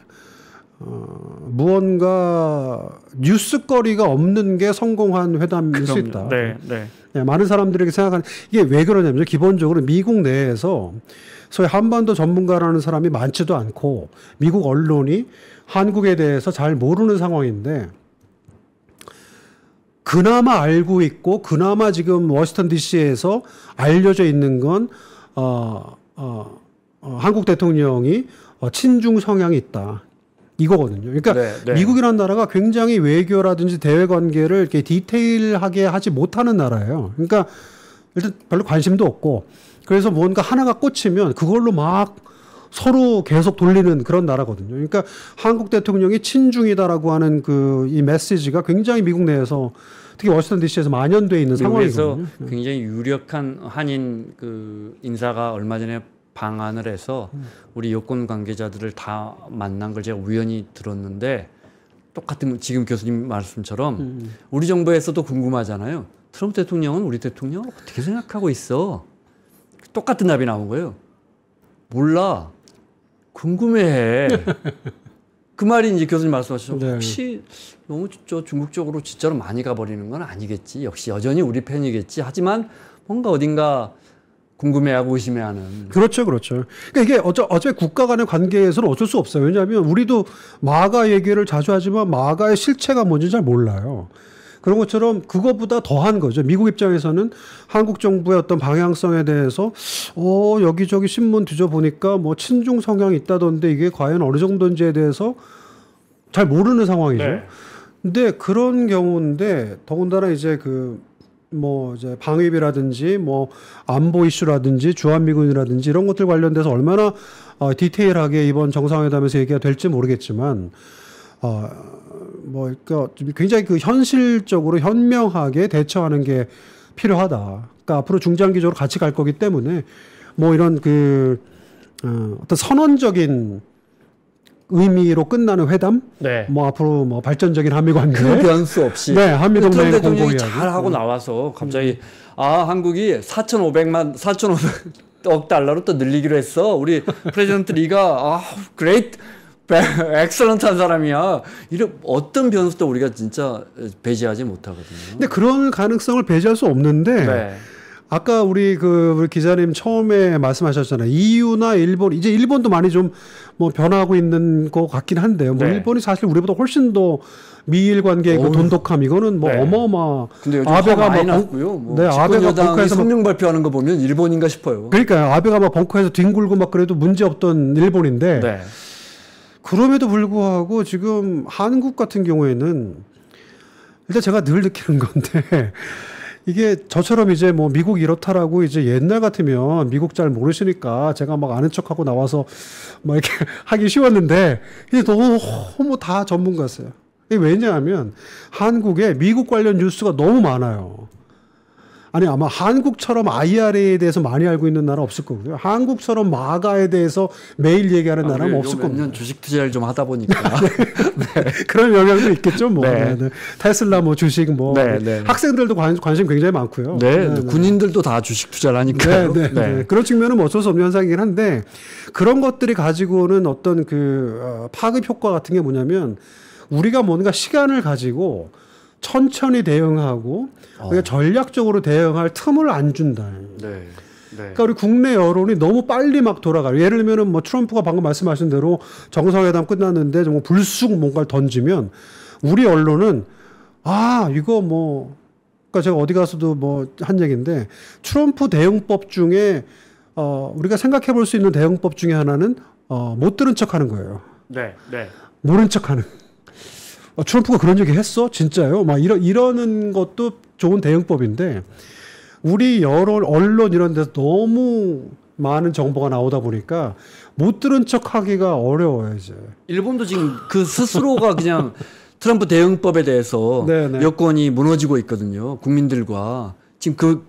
무언가 뉴스거리가 없는 게 성공한 회담일 수 있다. 많은 사람들에게 생각하는 이게 왜 그러냐면 기본적으로 미국 내에서 소위 한반도 전문가라는 사람이 많지도 않고 미국 언론이 한국에 대해서 잘 모르는 상황인데 그나마 알고 있고 그나마 지금 워싱턴 DC에서 알려져 있는 건 한국 대통령이 친중 성향이 있다. 이거거든요. 그러니까 미국이라는 나라가 굉장히 외교라든지 대외 관계를 이렇게 디테일하게 하지 못하는 나라예요. 그러니까 일단 별로 관심도 없고 그래서 뭔가 하나가 꽂히면 그걸로 막 서로 계속 돌리는 그런 나라거든요. 그러니까 한국 대통령이 친중이다라고 하는 그 이 메시지가 굉장히 미국 내에서 특히 워싱턴 DC에서 만연돼 있는 상황이거든요. 미국에서 굉장히 유력한 한인 그 인사가 얼마 전에 방한을 해서 우리 여권 관계자들을 다 만난 걸 제가 우연히 들었는데 똑같은 지금 교수님 말씀처럼 우리 정부에서도 궁금하잖아요. 트럼프 대통령은 우리 대통령 어떻게 생각하고 있어? 똑같은 답이 나온 거예요. 몰라. 궁금해해. 그 말이 이제 교수님 말씀하셨죠. 네. 혹시 너무 저 중국 쪽으로 진짜로 많이 가버리는 건 아니겠지. 역시 여전히 우리 편이겠지. 하지만 뭔가 어딘가 궁금해하고 의심해하는. 그렇죠, 그렇죠. 그러니까 이게 어차피 국가 간의 관계에서는 어쩔 수 없어요. 왜냐하면 우리도 마가 얘기를 자주 하지만 마가의 실체가 뭔지 잘 몰라요. 그런 것처럼 그거보다 더한 거죠. 미국 입장에서는 한국 정부의 어떤 방향성에 대해서 여기저기 신문 뒤져보니까 뭐 친중 성향이 있다던데 이게 과연 어느 정도인지에 대해서 잘 모르는 상황이죠. 네. 근데 그런 경우인데 더군다나 이제 이제 방위비라든지 뭐 안보 이슈라든지 주한미군이라든지 이런 것들 관련돼서 얼마나 디테일하게 이번 정상회담에서 얘기가 될지 모르겠지만 그러니까 굉장히 그 현실적으로 현명하게 대처하는 게 필요하다. 그러니까 앞으로 중장기적으로 같이 갈 거기 때문에 뭐 이런 어떤 선언적인 의미로 끝나는 회담, 네. 뭐 앞으로 뭐 발전적인 한미 관계, 그 변수 없이. 네, 한미 동맹 트럼프 대통령이 공고히 잘 하고 나와서 갑자기 한국이 4,500억 달러로 또 늘리기로 했어. 우리 프레지던트 리가 그레이트 엑셀런트한 사람이야. 이런 어떤 변수도 우리가 진짜 배제하지 못하거든요. 근데 그런 가능성을 배제할 수 없는데. 네. 아까 우리 기자님 처음에 말씀하셨잖아요. EU나 일본, 이제 일본도 많이 좀 뭐 변화하고 있는 것 같긴 한데요. 뭐 네. 일본이 사실 우리보다 훨씬 더 미일 관계의 그 돈독함 이거는 뭐 네. 어마어마. 근데 요즘 아베가 많이 막 났고요. 뭐 네, 아베가 벙커에서 성명 발표하는 거 보면 일본인가 싶어요. 그러니까 아베가 막 벙커에서 뒹굴고 막 그래도 문제 없던 일본인데. 네. 그럼에도 불구하고 지금 한국 같은 경우에는 일단 제가 늘 느끼는 건데. 이게 저처럼 이제 뭐 미국 이렇다라고 이제 옛날 같으면 미국 잘 모르시니까 제가 막 아는 척하고 나와서 막 이렇게 하기 쉬웠는데 이제 너무 다 전문가세요. 이게 왜냐하면 한국에 미국 관련 뉴스가 너무 많아요. 아니 아마 한국처럼 IRA에 대해서 많이 알고 있는 나라 없을 거고요. 한국처럼 마가에 대해서 매일 얘기하는 나라는 없을 겁니다. 몇 년 주식 투자를 좀 하다 보니까 네. 그런 영향도 있겠죠. 뭐 네. 네. 테슬라 뭐 주식 뭐 학생들도 관심 굉장히 많고요. 군인들도 다 주식 투자를 하니까요. 그런 측면은 뭐 어쩔 수 없는 현상이긴 한데 그런 것들이 가지고 오는 어떤 파급 효과 같은 게 뭐냐면 우리가 뭔가 시간을 가지고 천천히 대응하고 그러니까 전략적으로 대응할 틈을 안 준다. 네. 그러니까 우리 국내 여론이 너무 빨리 막 돌아가요. 예를 들면은 뭐 트럼프가 방금 말씀하신 대로 정상회담 끝났는데 정말 불쑥 뭔가를 던지면 우리 언론은 이거 뭐 그러니까 제가 어디 가서도 뭐 한 얘기인데 트럼프 대응법 중에 우리가 생각해 볼 수 있는 대응법 중에 하나는 못 들은 척하는 거예요. 네. 모른 척하는. 트럼프가 그런 얘기 했어? 진짜요? 막 이러는 것도 좋은 대응법인데 우리 여론, 언론 이런 데서 너무 많은 정보가 나오다 보니까 못 들은 척 하기가 어려워요, 이제. 일본도 지금 그 스스로가 그냥 트럼프 대응법에 대해서 여건이 무너지고 있거든요. 국민들과. 지금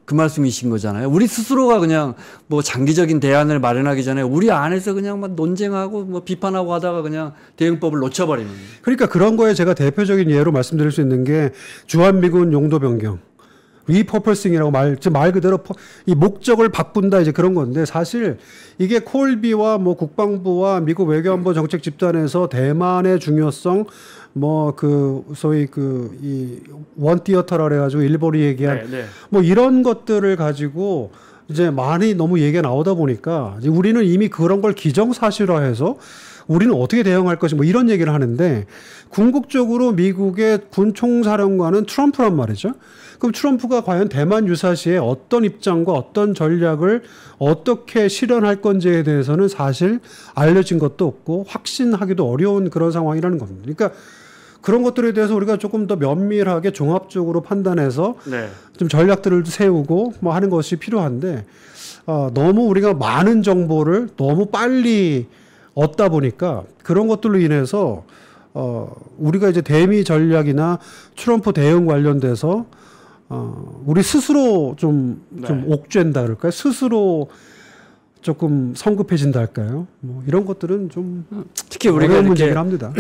그 말씀이신 거잖아요. 우리 스스로가 그냥 뭐 장기적인 대안을 마련하기 전에 우리 안에서 그냥 막 논쟁하고 뭐 비판하고 하다가 그냥 대응법을 놓쳐버리는. 그러니까 그런 거에 제가 대표적인 예로 말씀드릴 수 있는 게 주한미군 용도 변경. 리퍼펄싱이라고 말 그대로 이 목적을 바꾼다 이제 그런 건데 사실 이게 콜비와 뭐 국방부와 미국 외교안보 정책 집단에서 대만의 중요성 뭐 소위 이 원티어터라 그래가지고 일본이 얘기한 뭐 이런 것들을 가지고 이제 많이 너무 얘기가 나오다 보니까 이제 우리는 이미 그런 걸 기정사실화해서 우리는 어떻게 대응할 것이 뭐 이런 얘기를 하는데 궁극적으로 미국의 군총사령관은 트럼프란 말이죠. 그럼 트럼프가 과연 대만 유사시에 어떤 입장과 어떤 전략을 어떻게 실현할 건지에 대해서는 사실 알려진 것도 없고 확신하기도 어려운 그런 상황이라는 겁니다. 그러니까 그런 것들에 대해서 우리가 조금 더 면밀하게 종합적으로 판단해서 좀 전략들을 세우고 뭐 하는 것이 필요한데 너무 우리가 많은 정보를 너무 빨리 얻다 보니까 그런 것들로 인해서 우리가 이제 대미 전략이나 트럼프 대응 관련돼서 우리 스스로 좀 옥죄인다 그럴까요? 스스로 조금 성급해진다 할까요? 뭐 이런 것들은 좀 특히 우리가 어려운 문제긴 합니다.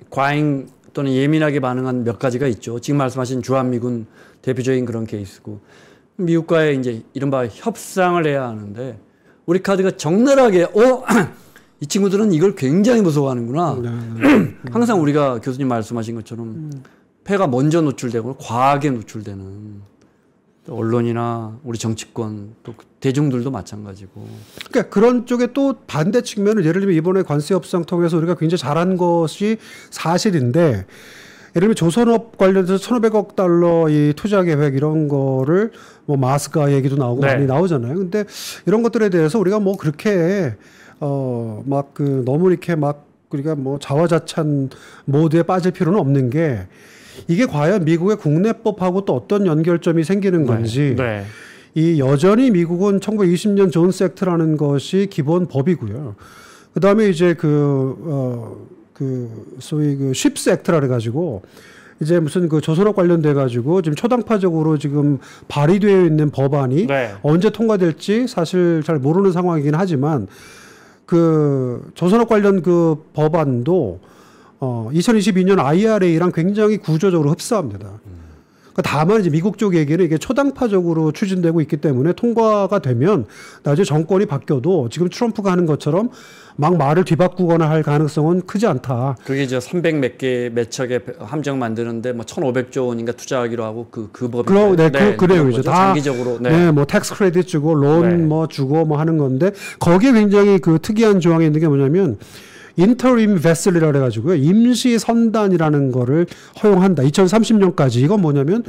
과잉 또는 예민하게 반응한 몇 가지가 있죠. 지금 말씀하신 주한미군 대표적인 그런 케이스고 미국과의 이제 이른바 협상을 해야 하는데 우리 카드가 적나라하게 이 친구들은 이걸 굉장히 무서워하는구나. 항상 우리가 교수님 말씀하신 것처럼 패가 먼저 노출되고 과하게 노출되는 언론이나 우리 정치권 또 대중들도 마찬가지고. 그러니까 그런 쪽에 또 반대 측면은 예를 들면 이번에 관세 협상 통해서 우리가 굉장히 잘한 것이 사실인데 예를 들면 조선업 관련해서 1,500억 달러 이 투자 계획 이런 거를 뭐 마스가 얘기도 나오고 많이 나오잖아요. 근데 이런 것들에 대해서 우리가 뭐 그렇게 막 너무 이렇게 막 우리가 뭐 자화자찬 모드에 빠질 필요는 없는 게 이게 과연 미국의 국내법하고 또 어떤 연결점이 생기는 건지 이 여전히 미국은 1920년 존스 액트라는 것이 기본 법이고요. 그 다음에 이제 소위 쉽스 액트라 그래가지고 이제 무슨 조선업 관련돼 가지고 지금 초당파적으로 지금 발의되어 있는 법안이 언제 통과될지 사실 잘 모르는 상황이긴 하지만 조선업 관련 법안도 2022년 IRA랑 굉장히 구조적으로 흡사합니다. 다만 이제 미국 쪽 얘기는 이게 초당파적으로 추진되고 있기 때문에 통과가 되면 나중에 정권이 바뀌어도 지금 트럼프가 하는 것처럼 막 말을 뒤바꾸거나 할 가능성은 크지 않다. 그게 이제 300 몇 개 몇 척의 함정 만드는데 뭐 1,500조 원인가 투자하기로 하고 그 법이 그래요. 이제 다 장기적으로 뭐 텍스 크레딧 주고 론 뭐 주고 뭐 하는 건데 거기에 굉장히 특이한 조항이 있는 게 뭐냐면 인터림 베슬이라 그래가지고요. 임시 선단이라는 거를 허용한다. 2030년까지. 이건 뭐냐면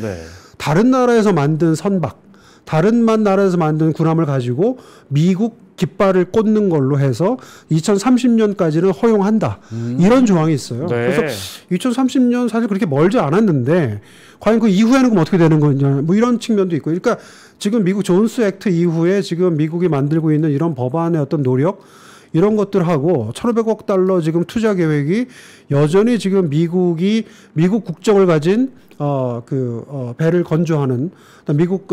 다른 나라에서 만든 선박, 다른 나라에서 만든 군함을 가지고 미국 깃발을 꽂는 걸로 해서 2030년까지는 허용한다. 이런 조항이 있어요. 그래서 2030년 사실 그렇게 멀지 않았는데 과연 그 이후에는 그럼 어떻게 되는 거냐. 뭐 이런 측면도 있고. 그러니까 지금 미국 존스 액트 이후에 지금 미국이 만들고 있는 이런 법안의 어떤 노력 이런 것들하고 1,500억 달러 지금 투자 계획이 여전히 지금 미국 국적을 가진 배를 건조하는 미국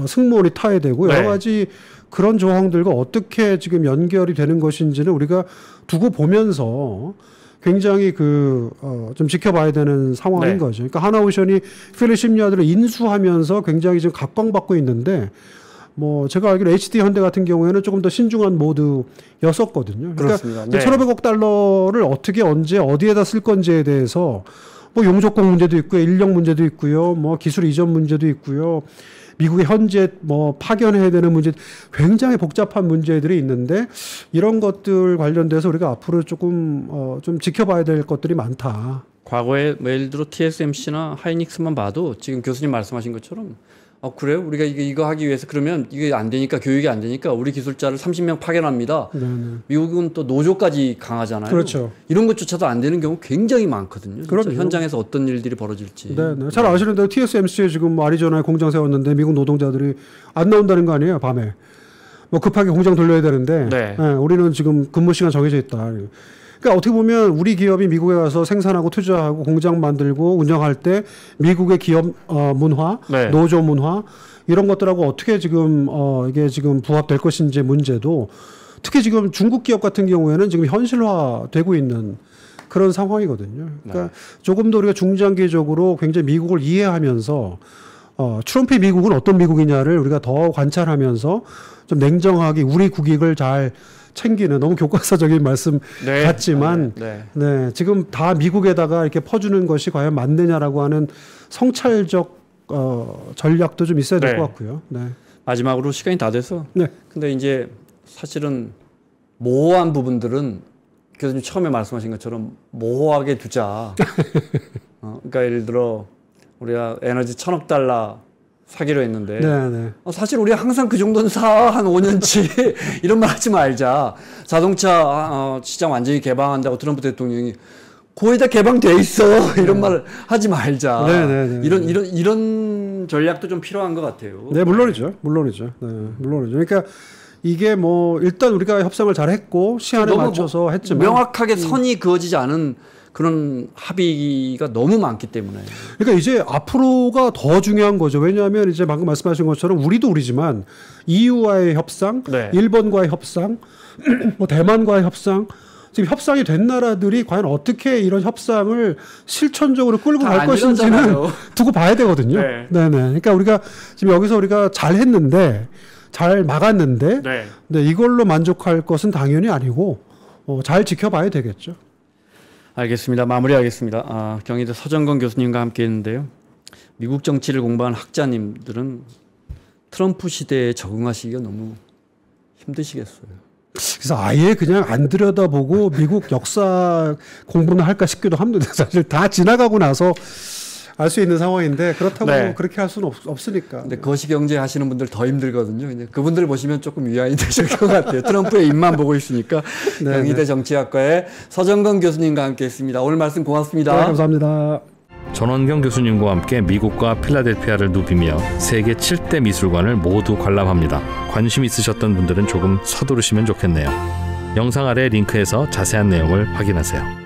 승무원이 타야 되고 여러 가지 그런 조항들과 어떻게 지금 연결이 되는 것인지는 우리가 두고 보면서 굉장히 좀 지켜봐야 되는 상황인 거죠. 그러니까 하나오션이 필립 심리아드를 인수하면서 굉장히 지금 각광받고 있는데 뭐 제가 알기로 HD 현대 같은 경우에는 조금 더 신중한 모드였었거든요. 그러니까 1,500억 달러를 어떻게 언제 어디에다 쓸 건지에 대해서 뭐 용적공 문제도 있고요, 인력 문제도 있고요, 뭐 기술 이전 문제도 있고요, 미국의 현재 뭐 파견해야 되는 문제 굉장히 복잡한 문제들이 있는데 이런 것들 관련돼서 우리가 앞으로 조금 좀 지켜봐야 될 것들이 많다. 과거에 뭐 예를 들어 TSMC나 하이닉스만 봐도 지금 교수님 말씀하신 것처럼 그래요? 우리가 이거 하기 위해서 그러면 이게 안 되니까 교육이 안 되니까 우리 기술자를 30명 파견합니다. 미국은 또 노조까지 강하잖아요. 그렇죠. 이런 것조차도 안 되는 경우 굉장히 많거든요. 현장에서 어떤 일들이 벌어질지. 잘 아시는데 TSMC에 지금 아리조나에 공장 세웠는데 미국 노동자들이 안 나온다는 거 아니에요? 밤에. 뭐 급하게 공장 돌려야 되는데 우리는 지금 근무 시간 정해져 있다. 그러니까 어떻게 보면 우리 기업이 미국에 가서 생산하고 투자하고 공장 만들고 운영할 때 미국의 기업 문화, 노조 문화 이런 것들하고 어떻게 지금 이게 지금 부합될 것인지 문제도 특히 지금 중국 기업 같은 경우에는 지금 현실화되고 있는 그런 상황이거든요. 그러니까 조금 더 우리가 중장기적으로 굉장히 미국을 이해하면서 트럼프의 미국은 어떤 미국이냐를 우리가 더 관찰하면서 좀 냉정하게 우리 국익을 잘 챙기는 너무 교과서적인 말씀 같지만 지금 다 미국에다가 이렇게 퍼주는 것이 과연 맞느냐라고 하는 성찰적 전략도 좀 있어야 될 것 같고요. 마지막으로 시간이 다 돼서 근데 이제 사실은 모호한 부분들은 교수님 처음에 말씀하신 것처럼 모호하게 두자. 그러니까 예를 들어 우리가 에너지 1,000억 달러 사기로 했는데 사실 우리가 항상 그 정도는 한 5년치 이런 말 하지 말자. 자동차 시장 완전히 개방한다고 트럼프 대통령이 거의 다 개방돼 있어. 이런 말 하지 말자. 네네네. 이런 전략도 좀 필요한 것 같아요. 네, 물론이죠. 물론이죠. 네, 물론이죠. 그러니까 이게 뭐 일단 우리가 협상을 잘 했고 시한에 맞춰서 했지만 명확하게 선이 그어지지 않은 그런 합의가 너무 많기 때문에. 그러니까 이제 앞으로가 더 중요한 거죠. 왜냐하면 이제 방금 말씀하신 것처럼 우리도 우리지만 EU와의 협상, 네. 일본과의 협상, 뭐 대만과의 협상, 지금 협상이 된 나라들이 과연 어떻게 이런 협상을 실천적으로 끌고 갈 것인지는 두고 봐야 되거든요. 네. 네네. 그러니까 우리가 지금 여기서 우리가 잘 했는데, 잘 막았는데, 네. 네, 이걸로 만족할 것은 당연히 아니고 잘 지켜봐야 되겠죠. 알겠습니다. 마무리하겠습니다. 경희대 서정건 교수님과 함께했는데요. 미국 정치를 공부한 학자님들은 트럼프 시대에 적응하시기가 너무 힘드시겠어요. 그래서 아예 그냥 안 들여다보고 미국 역사 공부는 할까 싶기도 합니다. 사실 다 지나가고 나서 알 수 있는 상황인데 그렇다고 네. 그렇게 할 수는 없으니까. 근데 거시경제 하시는 분들 더 힘들거든요. 이제 그분들 보시면 조금 위안이 되실 것 같아요. 트럼프의 입만 보고 있으니까. 경희대 정치학과의 서정건 교수님과 함께했습니다. 오늘 말씀 고맙습니다. 네, 감사합니다. 전원경 교수님과 함께 미국과 필라델피아를 누비며 세계 7대 미술관을 모두 관람합니다. 관심 있으셨던 분들은 조금 서두르시면 좋겠네요. 영상 아래 링크에서 자세한 내용을 확인하세요.